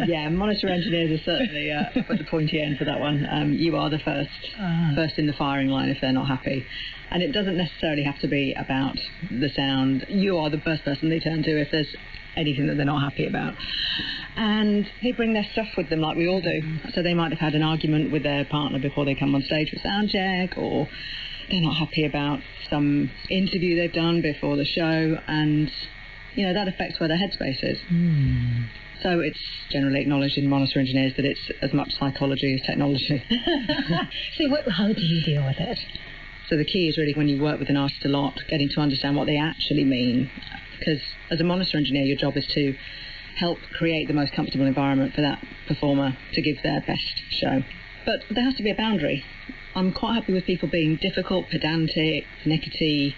Yeah, monitor engineers are certainly at the pointy end for that one. You are the first in the firing line if they're not happy. And it doesn't necessarily have to be about the sound. You are the first person they turn to if there's anything that they're not happy about. And they bring their stuff with them like we all do. So they might have had an argument with their partner before they come on stage for sound check, or they're not happy about some interview they've done before the show, and, you know, that affects where their headspace is. So it's generally acknowledged in monitor engineers that it's as much psychology as technology. So how do you deal with it? So the key is really, when you work with an artist a lot, getting to understand what they actually mean. Because as a monitor engineer, your job is to help create the most comfortable environment for that performer to give their best show. But there has to be a boundary. I'm quite happy with people being difficult, pedantic, finicky,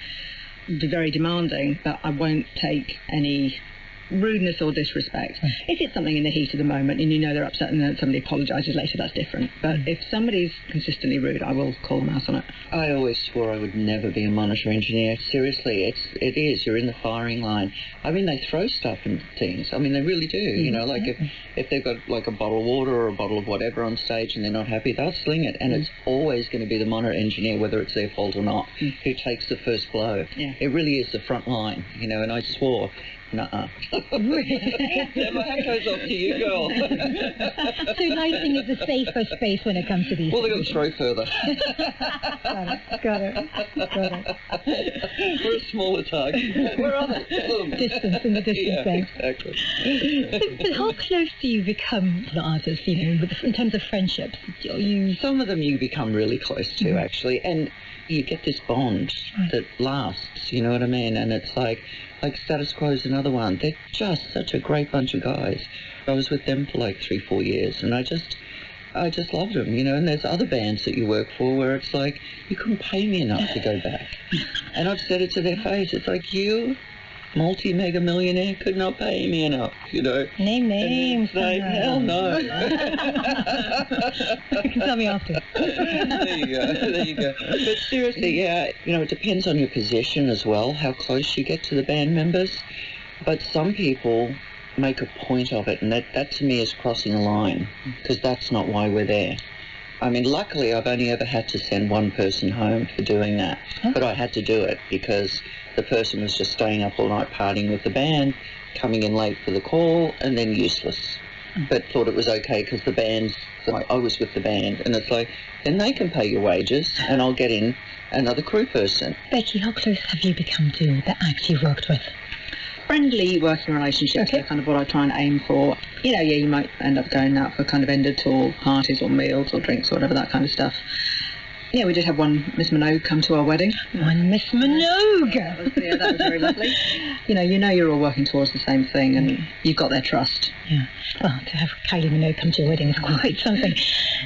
very demanding, but I won't take any rudeness or disrespect. If it's something in the heat of the moment and you know they're upset and then somebody apologises later, that's different. But if somebody's consistently rude, I will call them out on it. I always swore I would never be a monitor engineer. Seriously, it is. You're in the firing line. I mean, they throw stuff and things. I mean, they really do. You know, like if they've got like a bottle of water or a bottle of whatever on stage and they're not happy, they'll sling it. And it's always going to be the monitor engineer, whether it's their fault or not, who takes the first blow. It really is the front line, you know, and I swore nuh-uh. My hat goes off to you, girl. So lighting is a safer space when it comes to these. Well, they've got to throw further. Got it. We're a smaller target. Where are they? Distance, in the distance there. Exactly. But how close do you become to the artists, in terms of friendships? Some of them you become really close to, actually, and you get this bond that lasts, you know what I mean? And it's like Status Quo is another one. They're just such a great bunch of guys. I was with them for like 3-4 years, and I just loved them, and there's other bands that you work for where it's like, you couldn't pay me enough to go back. And I've said it to their face. It's like, you, multi-mega millionaire, could not pay me enough, Name names. Like, hell no. You can tell me after. There you go. But seriously, it depends on your position as well, how close you get to the band members. But some people make a point of it, and that to me is crossing a line, because that's not why we're there. I mean, luckily I've only ever had to send one person home for doing that, but I had to do it because the person was just staying up all night partying with the band, coming in late for the call, and then useless. But thought it was okay because the band's, like, I was with the band, and it's like, then they can pay your wages, and I'll get in another crew person. Becky, how close have you become to the acts you've worked with? Friendly working relationships are kind of what I try and aim for. You might end up going out for kind of end of tour parties or meals or drinks or whatever, that kind of stuff. Yeah, we did have one Miss Minogue come to our wedding. One Miss Minogue! That was very lovely. You're all working towards the same thing, and you've got their trust. Yeah. Well, to have Kylie Minogue come to your wedding is quite something.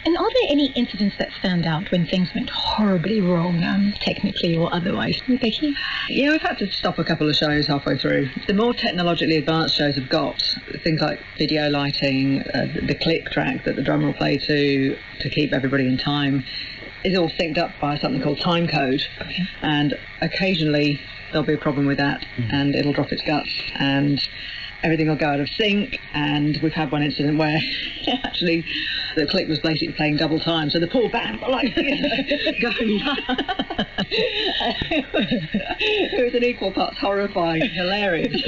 And are there any incidents that stand out when things went horribly wrong, technically or otherwise? Becky? Yeah, we've had to stop a couple of shows halfway through. The more technologically advanced shows have got, things like video lighting, the click track that the drummer will play to keep everybody in time, is all synced up by something called time code. And occasionally there'll be a problem with that, and it'll drop its guts, and everything will go out of sync. And we've had one incident where actually the click was basically playing double time, so the poor band were like going it was an equal parts horrifying and hilarious.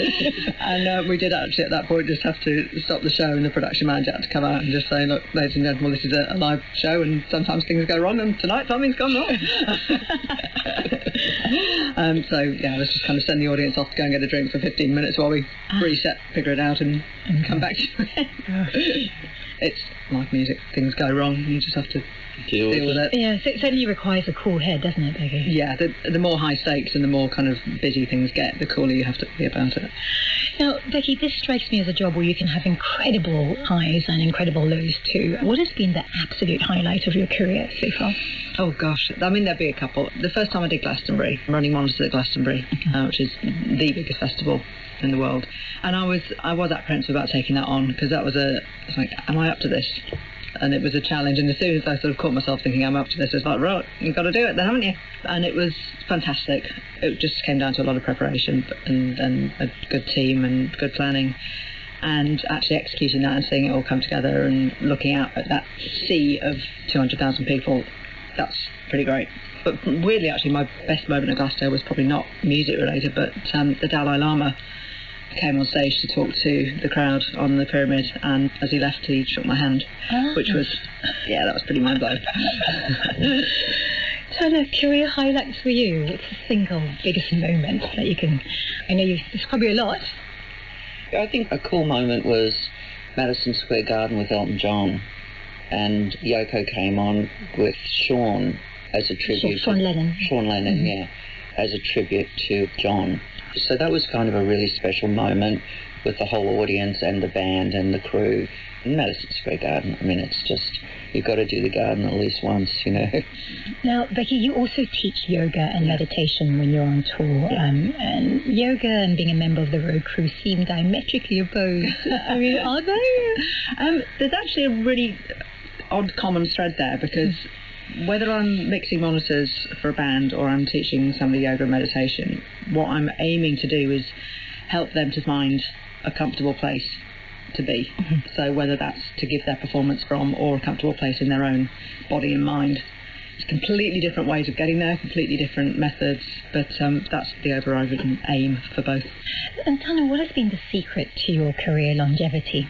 And we did actually at that point just have to stop the show, and the production manager had to come out and just say, look, ladies and gentlemen, this is a live show, and sometimes things go wrong, and tonight something's gone wrong. Let's just kind of send the audience off to go and get a drink for 15 minutes while we reset, figure it out, and come back to it. It's like music, things go wrong, you just have to deal with it. Yeah, so it certainly requires a cool head, doesn't it, Becky? Yeah, the more high stakes and the more kind of busy things get, the cooler you have to be about it. Now, Becky, this strikes me as a job where you can have incredible highs and incredible lows too. What has been the absolute highlight of your career so far? Oh gosh, I mean, there'd be a couple. The first time I did Glastonbury, running monitors at Glastonbury, which is the biggest festival in the world, and I was apprehensive about taking that on, because I was like, am I up to this? And it was a challenge, and as soon as I sort of caught myself thinking I'm up to this, it's like, right, you've got to do it then, haven't you? And it was fantastic. It just came down to a lot of preparation and a good team and good planning, and actually executing that and seeing it all come together and looking out at that sea of 200,000 people. That's pretty great. But weirdly, actually, my best moment at Glasgow was probably not music related, but the Dalai Lama came on stage to talk to the crowd on the pyramid, and as he left, he shook my hand, which was, that was pretty mind-blowing. Turner, career highlights for you. What's the single biggest moment that you can... I know there's probably a lot. I think a cool moment was Madison Square Garden with Elton John, and Yoko came on with Sean as a tribute. Sean Lennon. Sean Lennon, as a tribute to John. So that was kind of a really special moment with the whole audience and the band and the crew in Madison Square Garden. I mean, it's just, you've got to do the garden at least once, Now, Becky, you also teach yoga and meditation when you're on tour, and yoga and being a member of the road crew seem diametrically opposed. I mean, are they? There's actually a really odd common thread there, because whether I'm mixing monitors for a band or I'm teaching somebody yoga and meditation, what I'm aiming to do is help them to find a comfortable place to be. So whether that's to give their performance from, or a comfortable place in their own body and mind. completely different ways of getting there, completely different methods, but that's the overriding aim for both. And Tana, what has been the secret to your career longevity?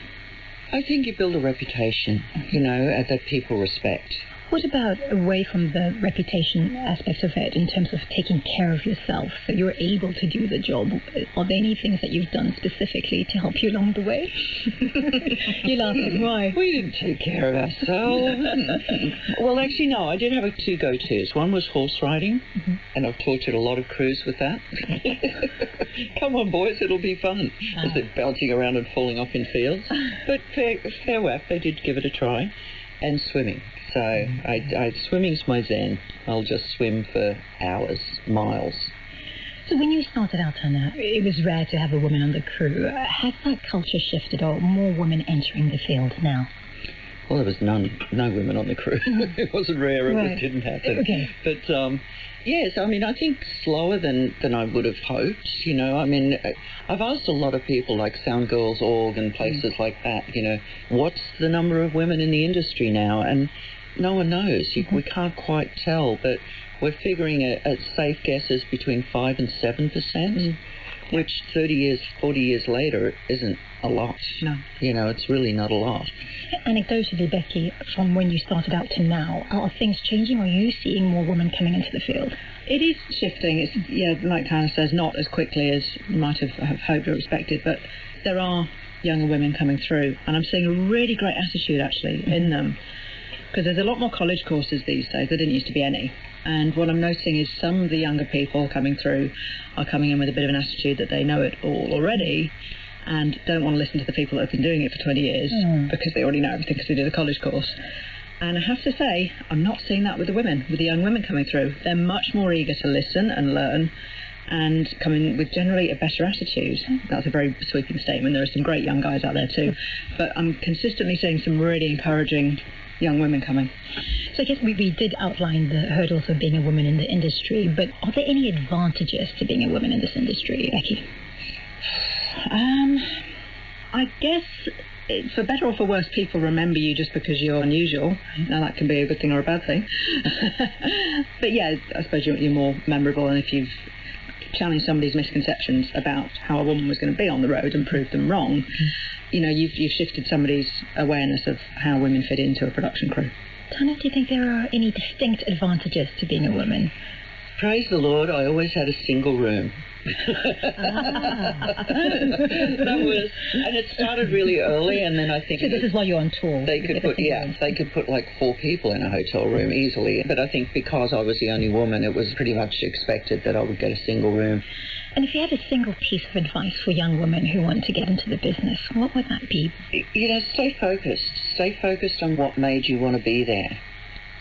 I think you build a reputation, that people respect. What about away from the reputation aspect of it, in terms of taking care of yourself so you're able to do the job? Are there any things that you've done specifically to help you along the way? You're laughing, why? We didn't take care of ourselves. Well, actually, no, I did have two go-tos. One was horse riding, and I've tortured a lot of crews with that. Come on, boys, it'll be fun. As they're bouncing around and falling off in fields. But fair whack, they did give it a try. And swimming. So swimming's my zen. I'll just swim for hours, miles. So when you started out, Tana, it was rare to have a woman on the crew. Has that culture shifted, or more women entering the field now? Well, there was no women on the crew. It wasn't rare, it just didn't happen. Okay. But, yes, I mean, I think slower than I would have hoped, I mean, I've asked a lot of people like Soundgirls.org and places like that, what's the number of women in the industry now? And no one knows. We can't quite tell, but we're figuring a safe guess is between 5 and 7%, which 30 years, 40 years later isn't a lot. No. It's really not a lot. Anecdotally, Becky, from when you started out to now, are things changing? Are you seeing more women coming into the field? It is shifting. It's, like Tana says, not as quickly as you might have hoped or expected, but there are younger women coming through, and I'm seeing a really great attitude, actually, in them. Because there's a lot more college courses these days. There didn't used to be any. And what I'm noticing is some of the younger people coming through are coming in with a bit of an attitude that they know it all already and don't want to listen to the people that have been doing it for 20 years because they already know everything because they did a college course. And I have to say, I'm not seeing that with the women, with the young women coming through. They're much more eager to listen and learn and come in with generally a better attitude. That's a very sweeping statement. There are some great young guys out there too. But I'm consistently seeing some really encouraging young women coming. So I guess we did outline the hurdles of being a woman in the industry, but are there any advantages to being a woman in this industry, Becky? I guess, for better or for worse, people remember you just because you're unusual. Now, that can be a good thing or a bad thing. But yeah, I suppose you're more memorable, and if you've challenged somebody's misconceptions about how a woman was going to be on the road and proved them wrong, you've shifted somebody's awareness of how women fit into a production crew. Tana, do you think there are any distinct advantages to being a woman? Praise the Lord, I always had a single room. And it started really early, and then I think... So this is why you're on tour? They could put like 4 people in a hotel room easily. But I think because I was the only woman, it was pretty much expected that I would get a single room. And if you had a single piece of advice for young women who want to get into the business, what would that be? Stay focused. Stay focused on what made you want to be there.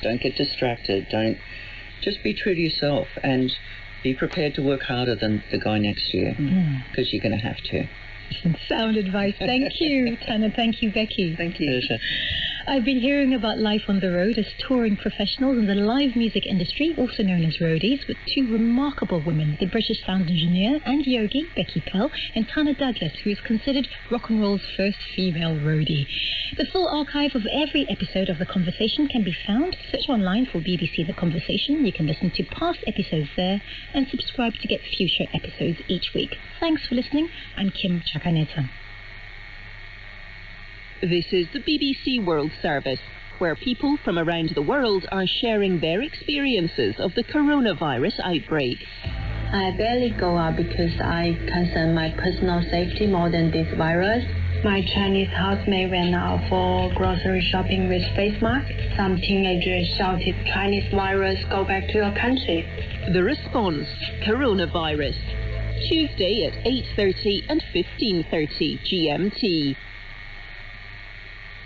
Don't get distracted. Just be true to yourself and be prepared to work harder than the guy next to you, because you're going to have to. Sound advice. Thank you, Tana. Thank you, Becky. Thank you. I've been hearing about life on the road as touring professionals in the live music industry, also known as roadies, with 2 remarkable women, the British sound engineer and yogi, Becky Pell, and Tana Douglas, who is considered rock and roll's first female roadie. The full archive of every episode of The Conversation can be found. Search online for BBC The Conversation. You can listen to past episodes there and subscribe to get future episodes each week. Thanks for listening. I'm Kim Chakaneta. This is the BBC World Service, where people from around the world are sharing their experiences of the coronavirus outbreak. I barely go out because I concern my personal safety more than this virus. My Chinese housemate went out for grocery shopping with face mask. Some teenagers shouted, "Chinese virus, go back to your country." The response, coronavirus. Tuesday at 8:30 and 15:30 GMT.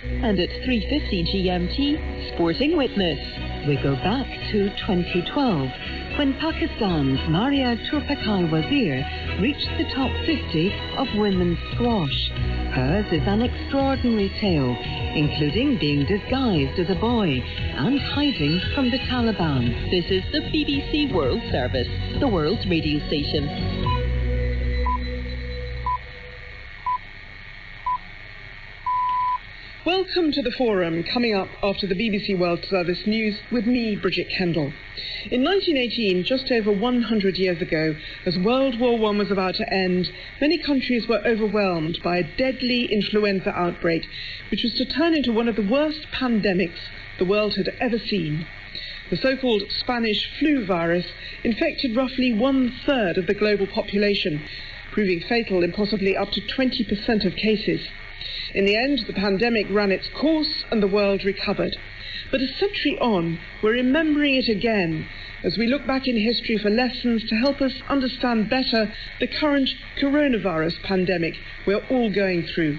And at 3:50 GMT, Sporting Witness. We go back to 2012, when Pakistan's Maria Turpakai Wazir reached the top 50 of women's squash. Hers is an extraordinary tale, including being disguised as a boy and hiding from the Taliban. This is the BBC World Service, the world's radio station. Welcome to the forum, coming up after the BBC World Service News with me, Bridget Kendall. In 1918, just over 100 years ago, as World War I was about to end, many countries were overwhelmed by a deadly influenza outbreak, which was to turn into one of the worst pandemics the world had ever seen. The so-called Spanish flu virus infected roughly 1/3 of the global population, proving fatal in possibly up to 20% of cases. In the end, the pandemic ran its course and the world recovered. But a century on, we're remembering it again as we look back in history for lessons to help us understand better the current coronavirus pandemic we're all going through.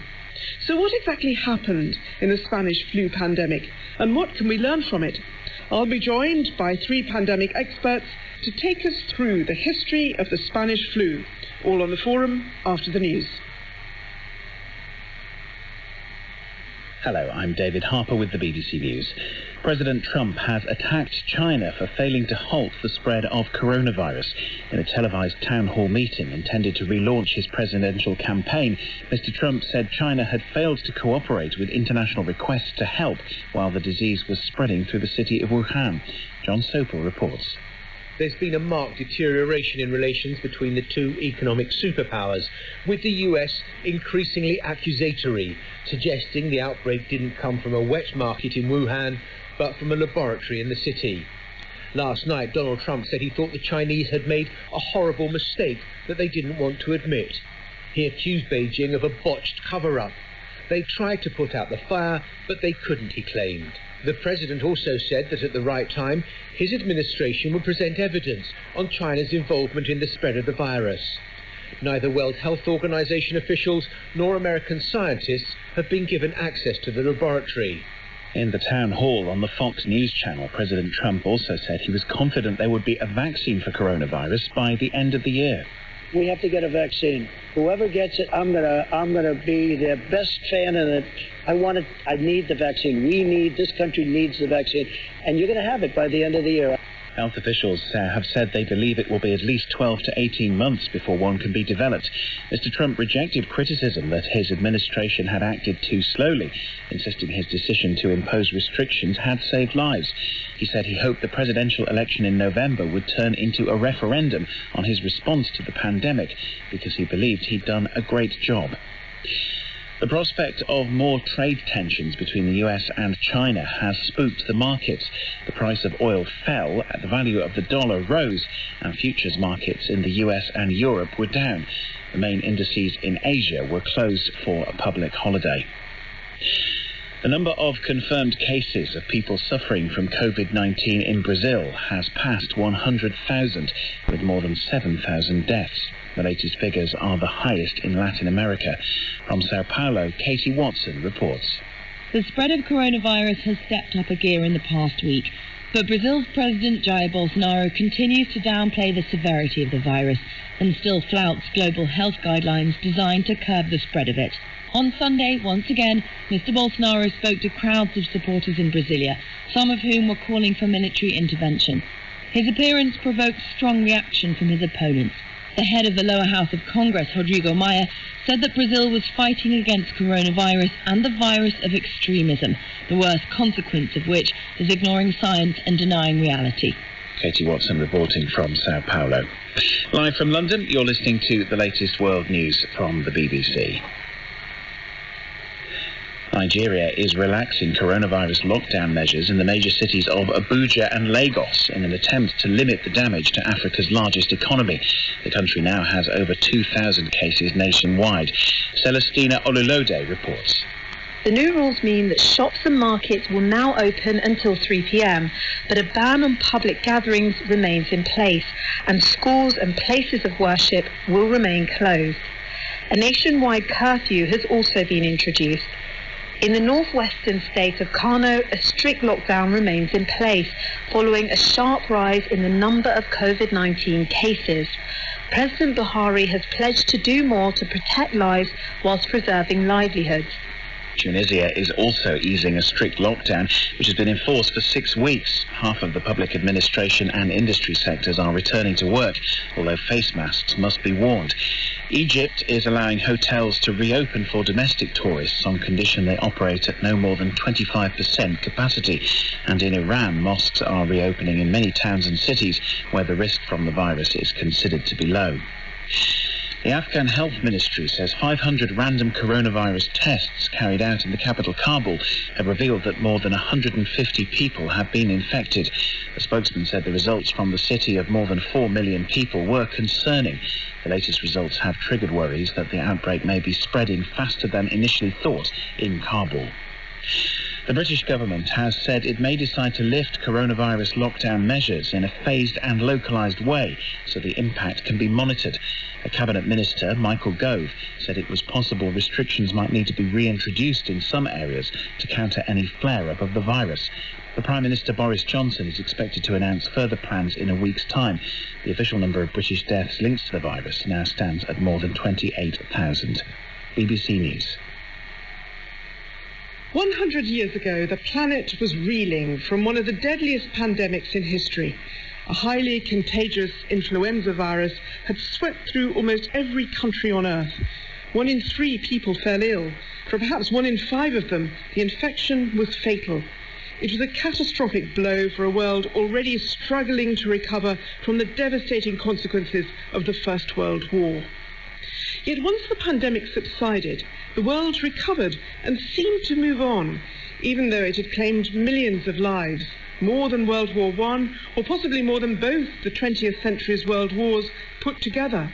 So what exactly happened in the Spanish flu pandemic, and what can we learn from it? I'll be joined by 3 pandemic experts to take us through the history of the Spanish flu, all on the forum after the news. Hello, I'm David Harper with the BBC News. President Trump has attacked China for failing to halt the spread of coronavirus. In a televised town hall meeting intended to relaunch his presidential campaign, Mr. Trump said China had failed to cooperate with international requests to help while the disease was spreading through the city of Wuhan. John Sopel reports. There's been a marked deterioration in relations between the two economic superpowers, with the US increasingly accusatory, suggesting the outbreak didn't come from a wet market in Wuhan, but from a laboratory in the city. Last night, Donald Trump said he thought the Chinese had made a horrible mistake that they didn't want to admit. He accused Beijing of a botched cover-up. They tried to put out the fire, but they couldn't, he claimed. The president also said that at the right time, his administration would present evidence on China's involvement in the spread of the virus. Neither World Health Organization officials nor American scientists have been given access to the laboratory. In the town hall on the Fox News channel, President Trump also said he was confident there would be a vaccine for coronavirus by the end of the year. We have to get a vaccine. Whoever gets it, I'm gonna be their best fan in it. I need the vaccine. This country needs the vaccine. And you're gonna have it by the end of the year. Health officials have said they believe it will be at least 12 to 18 months before one can be developed. Mr. Trump rejected criticism that his administration had acted too slowly, insisting his decision to impose restrictions had saved lives. He said he hoped the presidential election in November would turn into a referendum on his response to the pandemic, because he believed he'd done a great job. The prospect of more trade tensions between the US and China has spooked the markets. The price of oil fell, the value of the dollar rose, and futures markets in the US and Europe were down. The main indices in Asia were closed for a public holiday. The number of confirmed cases of people suffering from COVID-19 in Brazil has passed 100,000, with more than 7,000 deaths. The latest figures are the highest in Latin America. From Sao Paulo, Katie Watson reports. The spread of coronavirus has stepped up a gear in the past week, but Brazil's President Jair Bolsonaro continues to downplay the severity of the virus and still flouts global health guidelines designed to curb the spread of it. On Sunday, once again, Mr. Bolsonaro spoke to crowds of supporters in Brasilia, some of whom were calling for military intervention. His appearance provoked strong reaction from his opponents. The head of the lower house of Congress, Rodrigo Maia, said that Brazil was fighting against coronavirus and the virus of extremism, the worst consequence of which is ignoring science and denying reality. Katie Watson reporting from Sao Paulo. Live from London, you're listening to the latest world news from the BBC. Nigeria is relaxing coronavirus lockdown measures in the major cities of Abuja and Lagos in an attempt to limit the damage to Africa's largest economy. The country now has over 2,000 cases nationwide. Celestina Olulode reports. The new rules mean that shops and markets will now open until 3 p.m, but a ban on public gatherings remains in place, and schools and places of worship will remain closed. A nationwide curfew has also been introduced. In the northwestern state of Kano, a strict lockdown remains in place following a sharp rise in the number of COVID-19 cases. President Buhari has pledged to do more to protect lives whilst preserving livelihoods. Tunisia is also easing a strict lockdown, which has been enforced for 6 weeks. Half of the public administration and industry sectors are returning to work, although face masks must be worn. Egypt is allowing hotels to reopen for domestic tourists on condition they operate at no more than 25% capacity. And in Iran, mosques are reopening in many towns and cities where the risk from the virus is considered to be low. The Afghan Health Ministry says 500 random coronavirus tests carried out in the capital Kabul have revealed that more than 150 people have been infected. The spokesman said the results from the city of more than 4 million people were concerning. The latest results have triggered worries that the outbreak may be spreading faster than initially thought in Kabul. The British government has said it may decide to lift coronavirus lockdown measures in a phased and localised way so the impact can be monitored. A cabinet minister, Michael Gove, said it was possible restrictions might need to be reintroduced in some areas to counter any flare-up of the virus. The Prime Minister Boris Johnson is expected to announce further plans in a week's time. The official number of British deaths linked to the virus now stands at more than 28,000. BBC News. 100 years ago, the planet was reeling from one of the deadliest pandemics in history. A highly contagious influenza virus had swept through almost every country on Earth. 1 in 3 people fell ill. For perhaps 1 in 5 of them, the infection was fatal. It was a catastrophic blow for a world already struggling to recover from the devastating consequences of the First World War. Yet once the pandemic subsided, the world recovered and seemed to move on, even though it had claimed millions of lives, more than World War I, or possibly more than both the 20th century's world wars put together.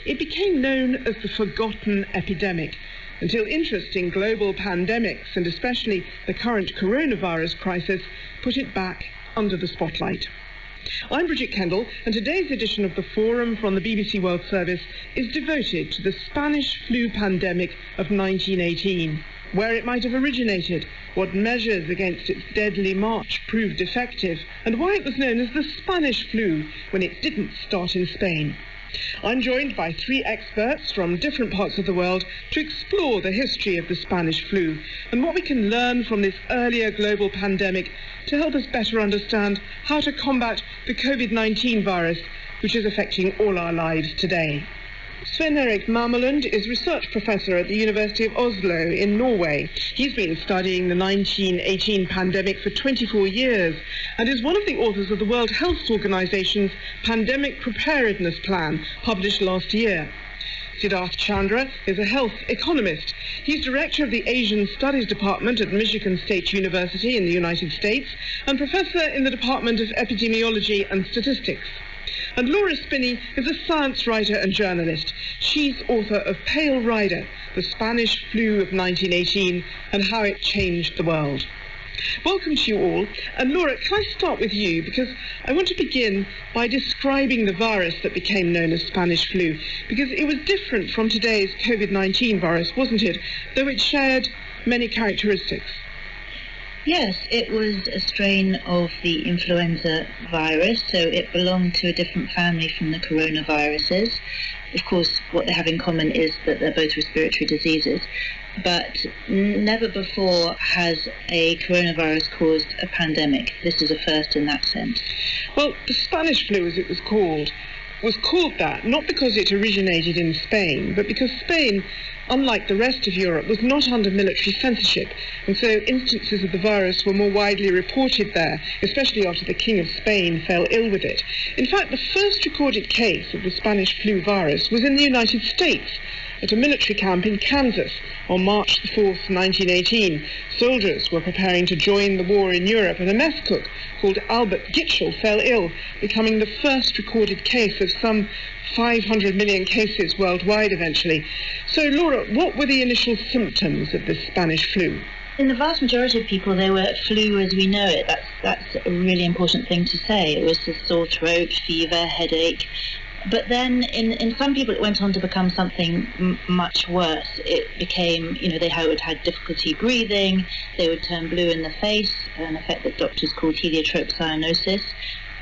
It became known as the forgotten epidemic, until interest in global pandemics, and especially the current coronavirus crisis, put it back under the spotlight. I'm Bridget Kendall, and today's edition of the Forum from the BBC World Service is devoted to the Spanish flu pandemic of 1918, where it might have originated, what measures against its deadly march proved effective, and why it was known as the Spanish flu when it didn't start in Spain. I'm joined by 3 experts from different parts of the world to explore the history of the Spanish flu and what we can learn from this earlier global pandemic to help us better understand how to combat the COVID-19 virus, which is affecting all our lives today. Sven Erik Marmeland is research professor at the University of Oslo in Norway. He's been studying the 1918 pandemic for 24 years and is one of the authors of the World Health Organization's Pandemic Preparedness Plan, published last year. Siddharth Chandra is a health economist. He's director of the Asian Studies Department at Michigan State University in the United States and professor in the Department of Epidemiology and Statistics. And Laura Spinney is a science writer and journalist. She's author of Pale Rider, the Spanish flu of 1918 and how it changed the world. Welcome to you all. And Laura, can I start with you? Because I want to begin by describing the virus that became known as Spanish flu, because it was different from today's COVID-19 virus, wasn't it? Though it shared many characteristics. Yes, it was a strain of the influenza virus, so it belonged to a different family from the coronaviruses. Of course, what they have in common is that they're both respiratory diseases, but never before has a coronavirus caused a pandemic. This is a first in that sense. Well, the Spanish flu, as it was called that not because it originated in Spain, but because Spain, unlike the rest of Europe, was not under military censorship, and so instances of the virus were more widely reported there, especially after the King of Spain fell ill with it. In fact, the first recorded case of the Spanish flu virus was in the United States, at a military camp in Kansas on March the 4th, 1918. Soldiers were preparing to join the war in Europe, and a mess cook called Albert Gitschel fell ill, becoming the first recorded case of some 500 million cases worldwide eventually. So, Laura, what were the initial symptoms of the Spanish flu? In the vast majority of people, they were flu as we know it. That's a really important thing to say. It was a sore throat, fever, headache. But then in some people it went on to become something much worse. It became, they would have difficulty breathing, they would turn blue in the face, an effect that doctors called heliotrope cyanosis,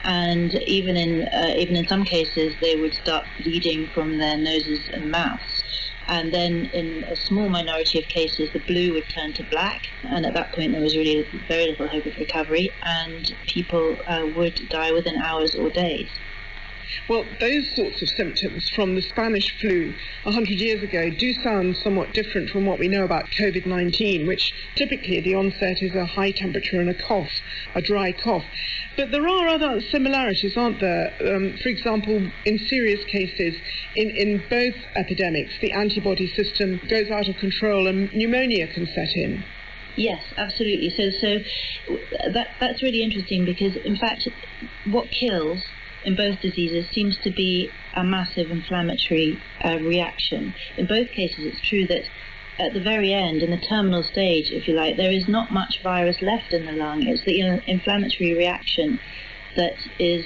and even in some cases they would start bleeding from their noses and mouths. And then in a small minority of cases, the blue would turn to black, and at that point there was really very little hope of recovery, and people would die within hours or days. Well, those sorts of symptoms from the Spanish flu 100 years ago do sound somewhat different from what we know about COVID-19, which typically at the onset is a high temperature and a cough, a dry cough. But there are other similarities, aren't there? For example, in serious cases, in both epidemics, the antibody system goes out of control and pneumonia can set in. Yes, absolutely. So that's really interesting because, in fact, what kills in both diseases seems to be a massive inflammatory reaction. In both cases, it's true that at the very end, in the terminal stage, if you like, there is not much virus left in the lung. It's the inflammatory reaction that is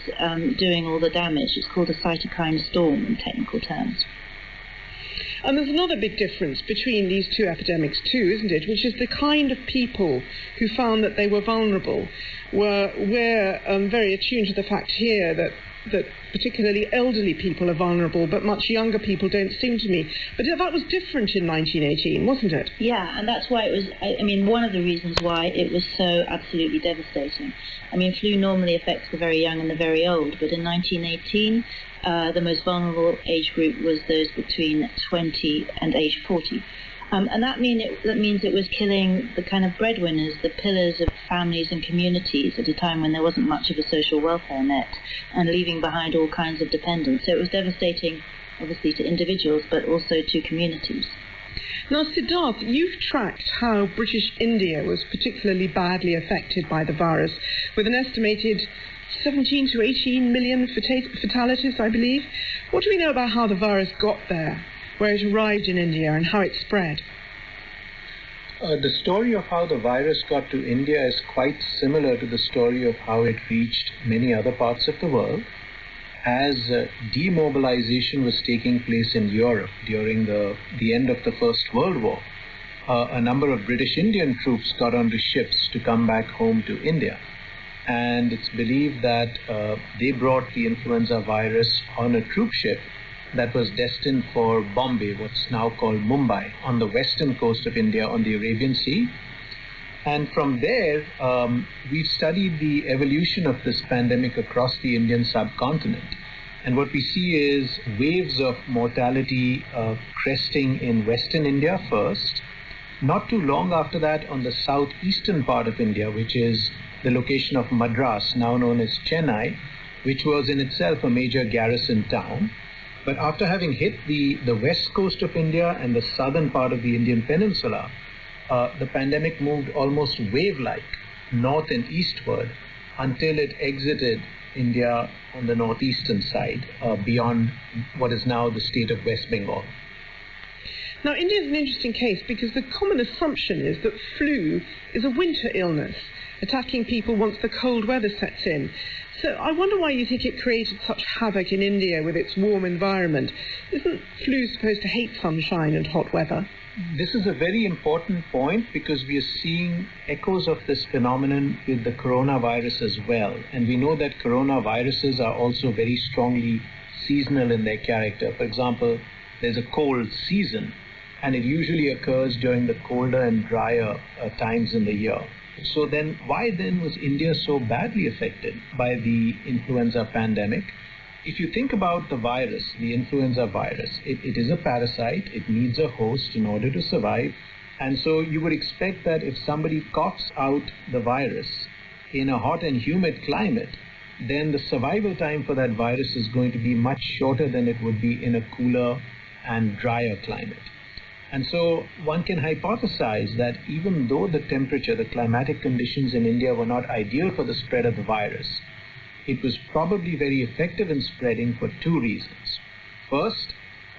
doing all the damage. It's called a cytokine storm in technical terms. And there's another big difference between these two epidemics too, isn't it, which is the kind of people who found that they were vulnerable. We're very attuned to the fact here that particularly elderly people are vulnerable, but much younger people don't seem to me. But that was different in 1918, wasn't it? Yeah, and that's why it was, I mean, one of the reasons why it was so absolutely devastating. I mean, flu normally affects the very young and the very old, but in 1918, the most vulnerable age group was those between 20 and age 40. And that means it was killing the kind of breadwinners, the pillars of families and communities at a time when there wasn't much of a social welfare net, and leaving behind all kinds of dependents. So it was devastating, obviously, to individuals, but also to communities. Now, Siddharth, you've tracked how British India was particularly badly affected by the virus, with an estimated 17 to 18 million fatalities, I believe. What do we know about how the virus got there, where it arrived in India, and how it spread? The story of how the virus got to India is quite similar to the story of how it reached many other parts of the world. As demobilization was taking place in Europe during the end of the First World War, a number of British Indian troops got onto ships to come back home to India. And it's believed that they brought the influenza virus on a troop ship that was destined for Bombay, what's now called Mumbai, on the western coast of India on the Arabian Sea. And from there, we've studied the evolution of this pandemic across the Indian subcontinent. And what we see is waves of mortality cresting in western India first. Not too long after that, on the southeastern part of India, which is the location of Madras, now known as Chennai, which was in itself a major garrison town. But after having hit the west coast of India and the southern part of the Indian peninsula, the pandemic moved almost wave-like north and eastward until it exited India on the northeastern side, beyond what is now the state of West Bengal. Now, India is an interesting case because the common assumption is that flu is a winter illness, attacking people once the cold weather sets in. So I wonder why you think it created such havoc in India with its warm environment. Isn't flu supposed to hate sunshine and hot weather? This is a very important point because we are seeing echoes of this phenomenon with the coronavirus as well. And we know that coronaviruses are also very strongly seasonal in their character. For example, there's a cold season, and it usually occurs during the colder and drier times in the year. So then, why then was India so badly affected by the influenza pandemic? If you think about the virus, the influenza virus, it is a parasite. It needs a host in order to survive. And so you would expect that if somebody coughs out the virus in a hot and humid climate, then the survival time for that virus is going to be much shorter than it would be in a cooler and drier climate. And so one can hypothesize that even though the temperature, the climatic conditions in India were not ideal for the spread of the virus, it was probably very effective in spreading for two reasons. First,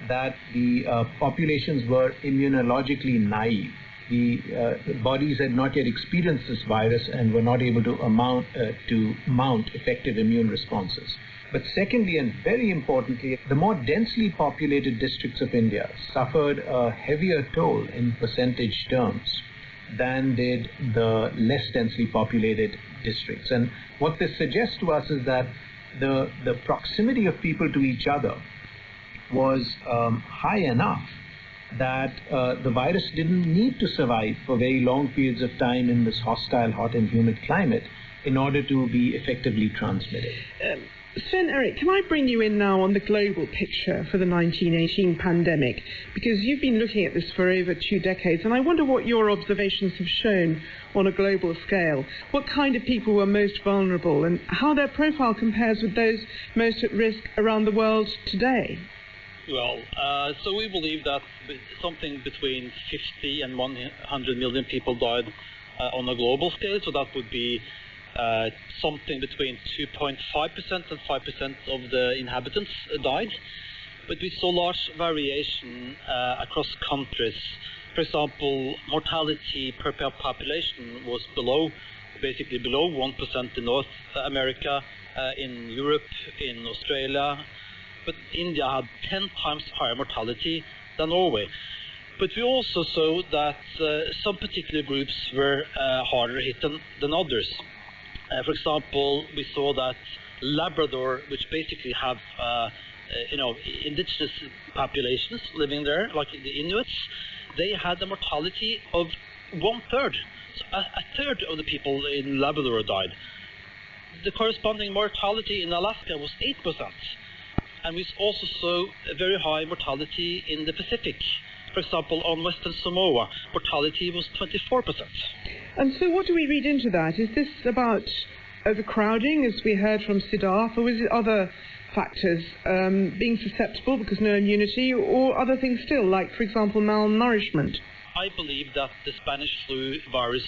that the populations were immunologically naive. The bodies had not yet experienced this virus and were not able to mount effective immune responses. But secondly, and very importantly, the more densely populated districts of India suffered a heavier toll in percentage terms than did the less densely populated districts. And what this suggests to us is that the proximity of people to each other was high enough that the virus didn't need to survive for very long periods of time in this hostile, hot and humid climate in order to be effectively transmitted. Sven Erik, can I bring you in now on the global picture for the 1918 pandemic? Because you've been looking at this for over 2 decades, and I wonder what your observations have shown on a global scale. What kind of people were most vulnerable, and how their profile compares with those most at risk around the world today? Well, so we believe that something between 50 and 100 million people died on a global scale, so that would be something between 2.5% and 5% of the inhabitants died. But we saw large variation across countries. For example, mortality per population was basically below 1% in North America, in Europe, in Australia. But India had 10 times higher mortality than Norway. But we also saw that some particular groups were harder hit than others. For example, we saw that Labrador, which basically have indigenous populations living there, like the Inuits, they had a mortality of 1/3. So a third of the people in Labrador died. The corresponding mortality in Alaska was 8%. And we also saw a very high mortality in the Pacific. For example, on Western Samoa, mortality was 24%. And so what do we read into that? Is this about overcrowding, as we heard from Siddharth, or is it other factors, being susceptible because no immunity, or other things still, like, for example, malnourishment? I believe that the Spanish flu virus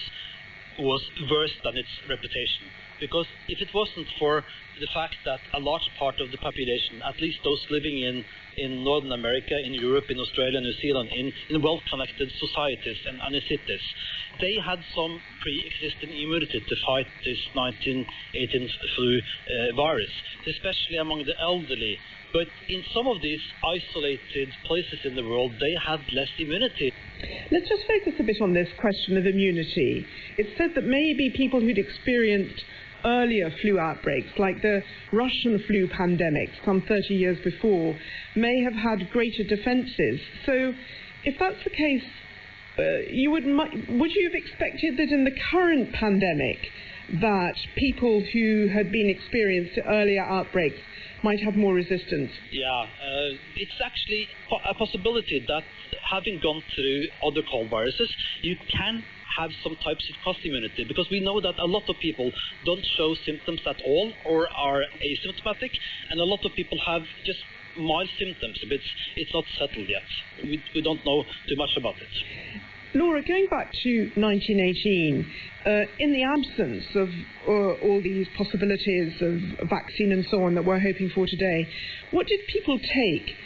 was worse than its reputation. Because if it wasn't for the fact that a large part of the population, at least those living in Northern America, in Europe, in Australia, New Zealand, in well-connected societies and cities, they had some pre-existing immunity to fight this 1918 flu virus, especially among the elderly. But in some of these isolated places in the world, they had less immunity. Let's just focus a bit on this question of immunity. It's said that maybe people who'd experienced earlier flu outbreaks, like the Russian flu pandemic some 30 years before, may have had greater defences. So if that's the case, would you have expected that in the current pandemic that people who had been experienced earlier outbreaks might have more resistance? Yeah, it's actually a possibility that having gone through other cold viruses, you can have some types of cross immunity, because we know that a lot of people don't show symptoms at all or are asymptomatic, and a lot of people have just mild symptoms, but it's not settled yet. We don't know too much about it. Laura, going back to 1918, in the absence of all these possibilities of vaccine and so on that we're hoping for today, what did people take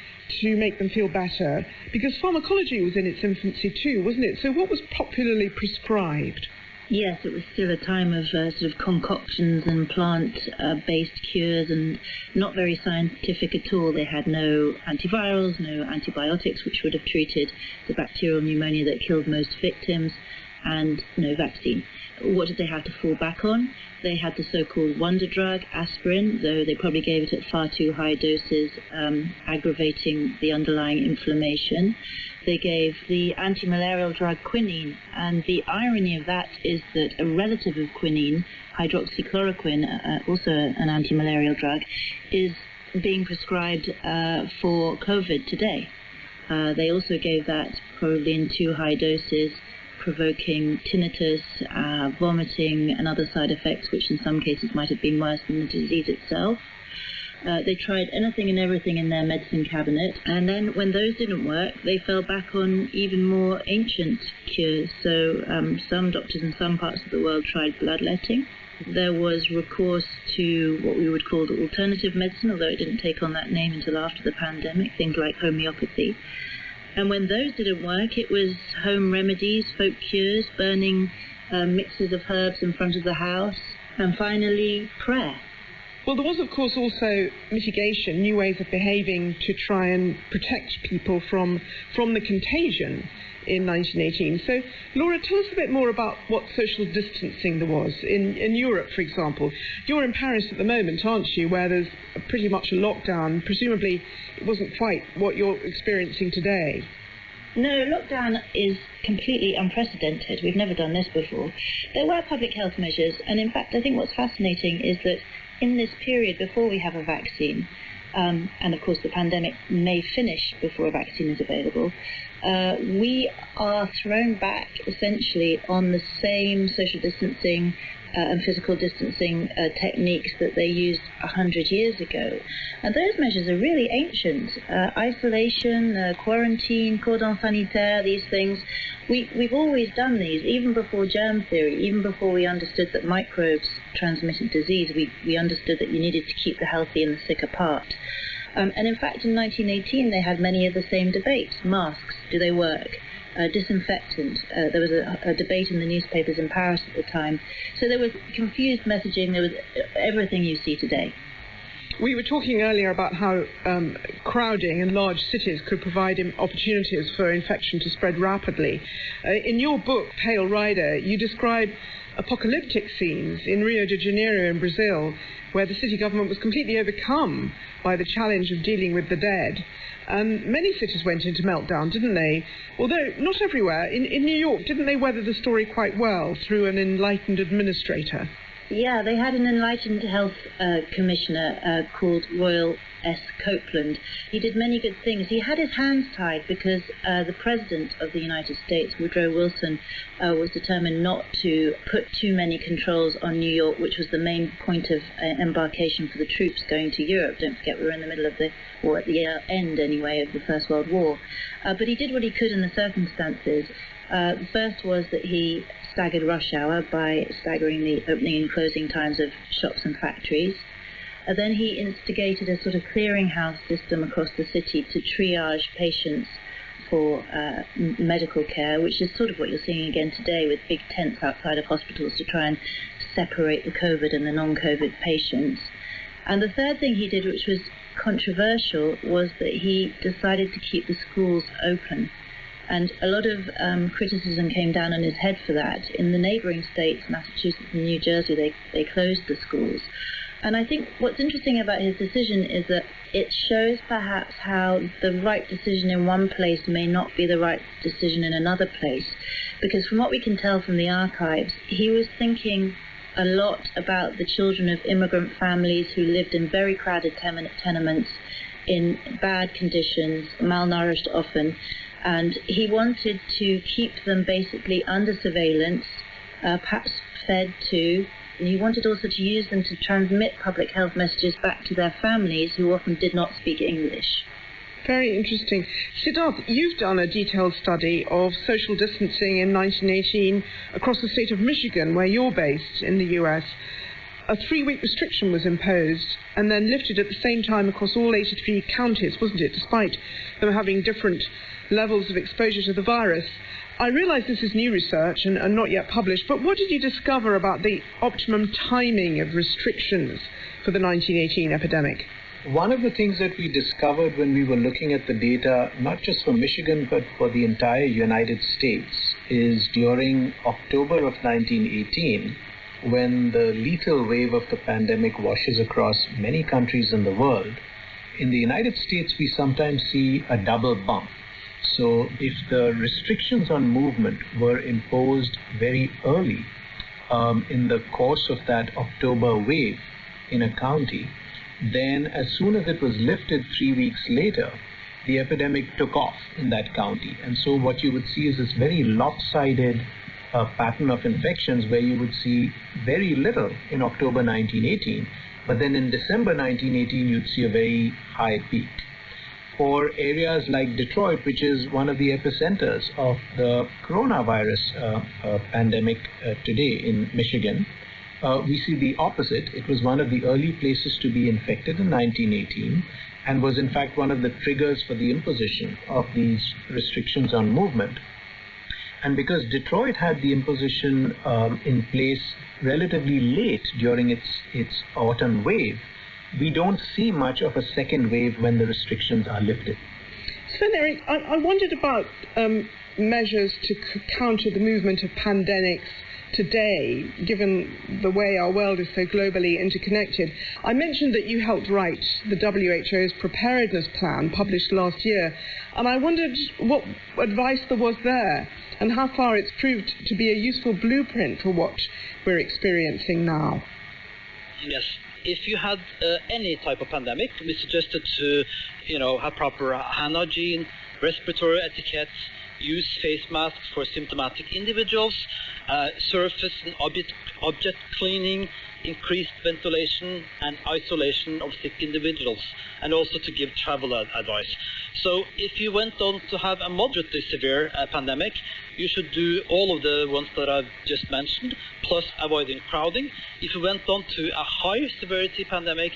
to make them feel better? Because pharmacology was in its infancy too, wasn't it? So what was popularly prescribed? Yes, it was still a time of sort of concoctions and plant-based cures, and not very scientific at all. They had no antivirals, no antibiotics, which would have treated the bacterial pneumonia that killed most victims, and no vaccine. What did they have to fall back on? They had the so-called wonder drug, aspirin, though they probably gave it at far too high doses, aggravating the underlying inflammation. They gave the anti-malarial drug quinine, and the irony of that is that a relative of quinine, hydroxychloroquine, also an anti-malarial drug, is being prescribed for COVID today. They also gave that probably in too high doses, provoking tinnitus, vomiting and other side effects, which in some cases might have been worse than the disease itself. They tried anything and everything in their medicine cabinet, and then when those didn't work, they fell back on even more ancient cures. So some doctors in some parts of the world tried bloodletting. There was recourse to what we would call the alternative medicine, although it didn't take on that name until after the pandemic, things like homeopathy. And when those didn't work, it was home remedies, folk cures, burning mixes of herbs in front of the house, and finally, prayer. Well, there was, of course, also mitigation, new ways of behaving to try and protect people from the contagion in 1918. So, Laura, tell us a bit more about what social distancing there was in Europe, for example. You're in Paris at the moment, aren't you, where there's pretty much a lockdown. Presumably, it wasn't quite what you're experiencing today. No, lockdown is completely unprecedented. We've never done this before. There were public health measures, and in fact, I think what's fascinating is that in this period before we have a vaccine, and of course the pandemic may finish before a vaccine is available, we are thrown back essentially on the same social distancing and physical distancing techniques that they used 100 years ago. And those measures are really ancient. Isolation, quarantine, cordon sanitaire, these things. We've always done these, even before germ theory, even before we understood that microbes transmitted disease. We understood that you needed to keep the healthy and the sick apart. And in fact, in 1918, they had many of the same debates. Masks, do they work? Disinfectant. There was a debate in the newspapers in Paris at the time. So there was confused messaging. There was everything you see today. We were talking earlier about how crowding in large cities could provide opportunities for infection to spread rapidly. In your book, Pale Rider, you describe apocalyptic scenes in Rio de Janeiro in Brazil, where the city government was completely overcome by the challenge of dealing with the dead. And many cities went into meltdown, didn't they? Although not everywhere. In New York, didn't they weather the story quite well through an enlightened administrator? Yeah, they had an enlightened health commissioner called Royal S. Copeland. He did many good things. He had his hands tied because the President of the United States, Woodrow Wilson, was determined not to put too many controls on New York, which was the main point of embarkation for the troops going to Europe. Don't forget, we were in the middle of or at the end anyway, of the First World War. But he did what he could in the circumstances. The first was that he staggered rush hour by staggering the opening and closing times of shops and factories. Then he instigated a sort of clearinghouse system across the city to triage patients for medical care, which is sort of what you're seeing again today with big tents outside of hospitals to try and separate the COVID and the non-COVID patients. And the third thing he did, which was controversial, was that he decided to keep the schools open. And a lot of criticism came down on his head for that. In the neighbouring states, Massachusetts and New Jersey, they closed the schools. And I think what's interesting about his decision is that it shows perhaps how the right decision in one place may not be the right decision in another place. Because from what we can tell from the archives, he was thinking a lot about the children of immigrant families who lived in very crowded tenements in bad conditions, malnourished often. And he wanted to keep them basically under surveillance, perhaps fed to, and he wanted also to use them to transmit public health messages back to their families who often did not speak English. Very interesting. Siddharth, you've done a detailed study of social distancing in 1918 across the state of Michigan, where you're based in the US. A 3-week restriction was imposed and then lifted at the same time across all 83 counties, wasn't it, despite them having different levels of exposure to the virus. I realise this is new research and not yet published, but what did you discover about the optimum timing of restrictions for the 1918 epidemic? One of the things that we discovered when we were looking at the data, not just for Michigan, but for the entire United States, is during October of 1918, when the lethal wave of the pandemic washes across many countries in the world, in the United States we sometimes see a double bump. So if the restrictions on movement were imposed very early in the course of that October wave in a county, then as soon as it was lifted 3 weeks later, the epidemic took off in that county. And so what you would see is this very lopsided pattern of infections where you would see very little in October 1918, but then in December 1918 you'd see a very high peak. For areas like Detroit, which is one of the epicenters of the coronavirus pandemic today in Michigan, we see the opposite. It was one of the early places to be infected in 1918 and was in fact one of the triggers for the imposition of these restrictions on movement. And because Detroit had the imposition in place relatively late during its autumn wave, we don't see much of a second wave when the restrictions are lifted. Sven Erik, I wondered about measures to counter the movement of pandemics today, given the way our world is so globally interconnected. I mentioned that you helped write the WHO's preparedness plan published last year, and I wondered what advice there was there and how far it's proved to be a useful blueprint for what we're experiencing now. Yes. If you had any type of pandemic, we suggested to, have proper hand hygiene, respiratory etiquette, use face masks for symptomatic individuals, surface and object cleaning, increased ventilation and isolation of sick individuals, and also to give travel advice. So if you went on to have a moderately severe pandemic, you should do all of the ones that I've just mentioned, plus avoiding crowding. If you went on to a higher severity pandemic,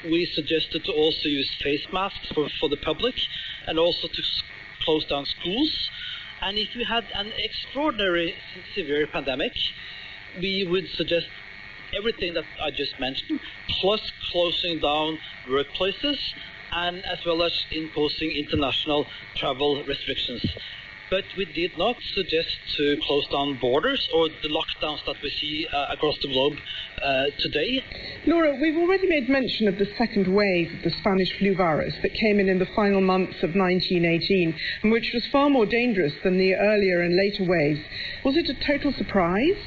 we suggested to also use face masks for the public, and also to close down schools. And if we had an extraordinary severe pandemic, we would suggest everything that I just mentioned, plus closing down workplaces, and as well as imposing international travel restrictions. But we did not suggest to close down borders or the lockdowns that we see across the globe today. Laura, we've already made mention of the second wave of the Spanish flu virus that came in the final months of 1918, and which was far more dangerous than the earlier and later waves. Was it a total surprise?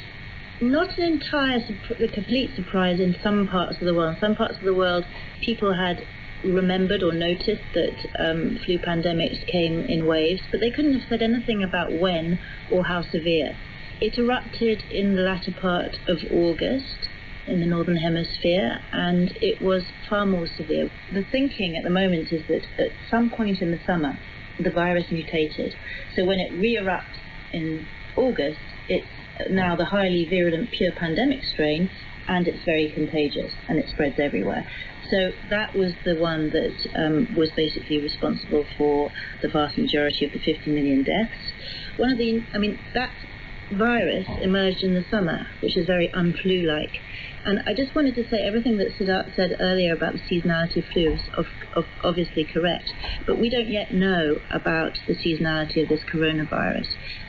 Not an a complete surprise in some parts of the world. In some parts of the world, people had remembered or noticed that flu pandemics came in waves, but they couldn't have said anything about when or how severe. It erupted in the latter part of August in the Northern Hemisphere, and it was far more severe. The thinking at the moment is that at some point in the summer, the virus mutated. So when it re-erupts in August, it's now the highly virulent pure pandemic strain, and it's very contagious, and it spreads everywhere. So that was the one that was basically responsible for the vast majority of the 50 million deaths. That virus emerged in the summer, which is very un-flu-like. And I just wanted to say everything that said earlier about the seasonality of flu is obviously correct, but we don't yet know about the seasonality of this coronavirus.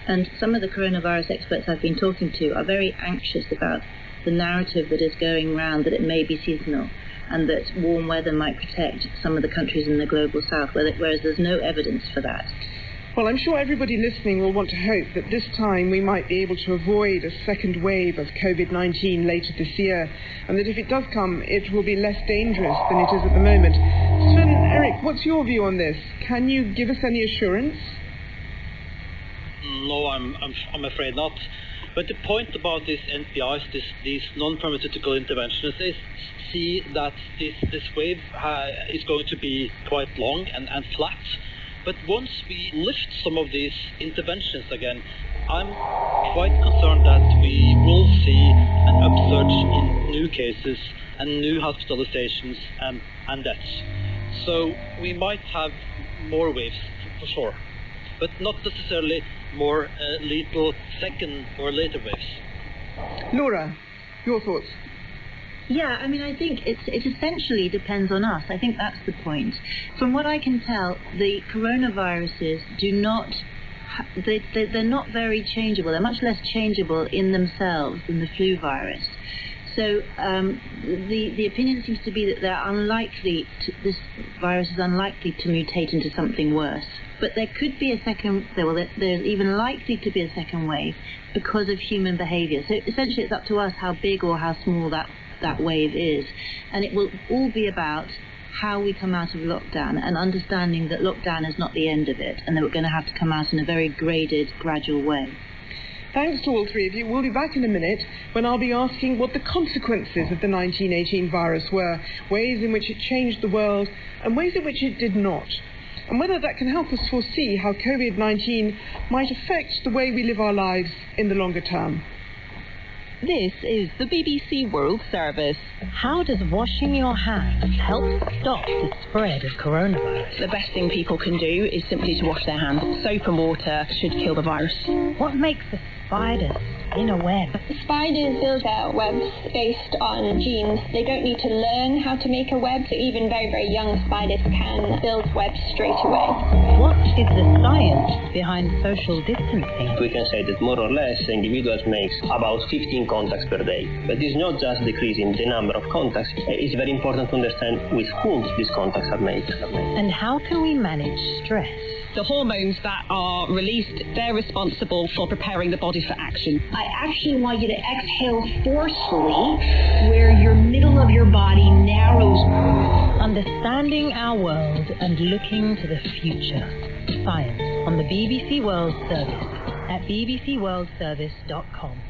And some of the coronavirus experts I've been talking to are very anxious about the narrative that is going around that it may be seasonal, and that warm weather might protect some of the countries in the global south, whereas there's no evidence for that. Well, I'm sure everybody listening will want to hope that this time we might be able to avoid a second wave of COVID-19 later this year, and that if it does come, it will be less dangerous than it is at the moment. Sven Erik, what's your view on this? Can you give us any assurance? No, I'm afraid not. But the point about these NPIs, these non-pharmaceutical interventions, is see that this wave is going to be quite long and flat. But once we lift some of these interventions again, I'm quite concerned that we will see an upsurge in new cases and new hospitalizations and deaths. So we might have more waves, for sure, but not necessarily more lethal second or later waves. Laura, your thoughts? Yeah, I think it essentially depends on us. I think that's the point. From what I can tell, the coronaviruses they're not very changeable. They're much less changeable in themselves than the flu virus. So the opinion seems to be that this virus is unlikely to mutate into something worse. But there could be there's even likely to be a second wave because of human behaviour. So essentially it's up to us how big or how small that wave is. And it will all be about how we come out of lockdown and understanding that lockdown is not the end of it and that we're going to have to come out in a very graded, gradual way. Thanks to all three of you. We'll be back in a minute when I'll be asking what the consequences of the 1918 virus were, ways in which it changed the world and ways in which it did not, and whether that can help us foresee how COVID-19 might affect the way we live our lives in the longer term. This is the BBC World Service. How does washing your hands help stop the spread of coronavirus? The best thing people can do is simply to wash their hands. Soap and water should kill the virus. What makes the spiders in a web. Spiders build their webs based on genes. They don't need to learn how to make a web, so even very, very young spiders can build webs straight away. What is the science behind social distancing? We can say that more or less individuals make about 15 contacts per day. But it's not just decreasing the number of contacts. It's very important to understand with whom these contacts are made. And how can we manage stress? The hormones that are released, they're responsible for preparing the body for action. I actually want you to exhale forcefully where your middle of your body narrows. Understanding our world and looking to the future. Science on the BBC World Service at bbcworldservice.com.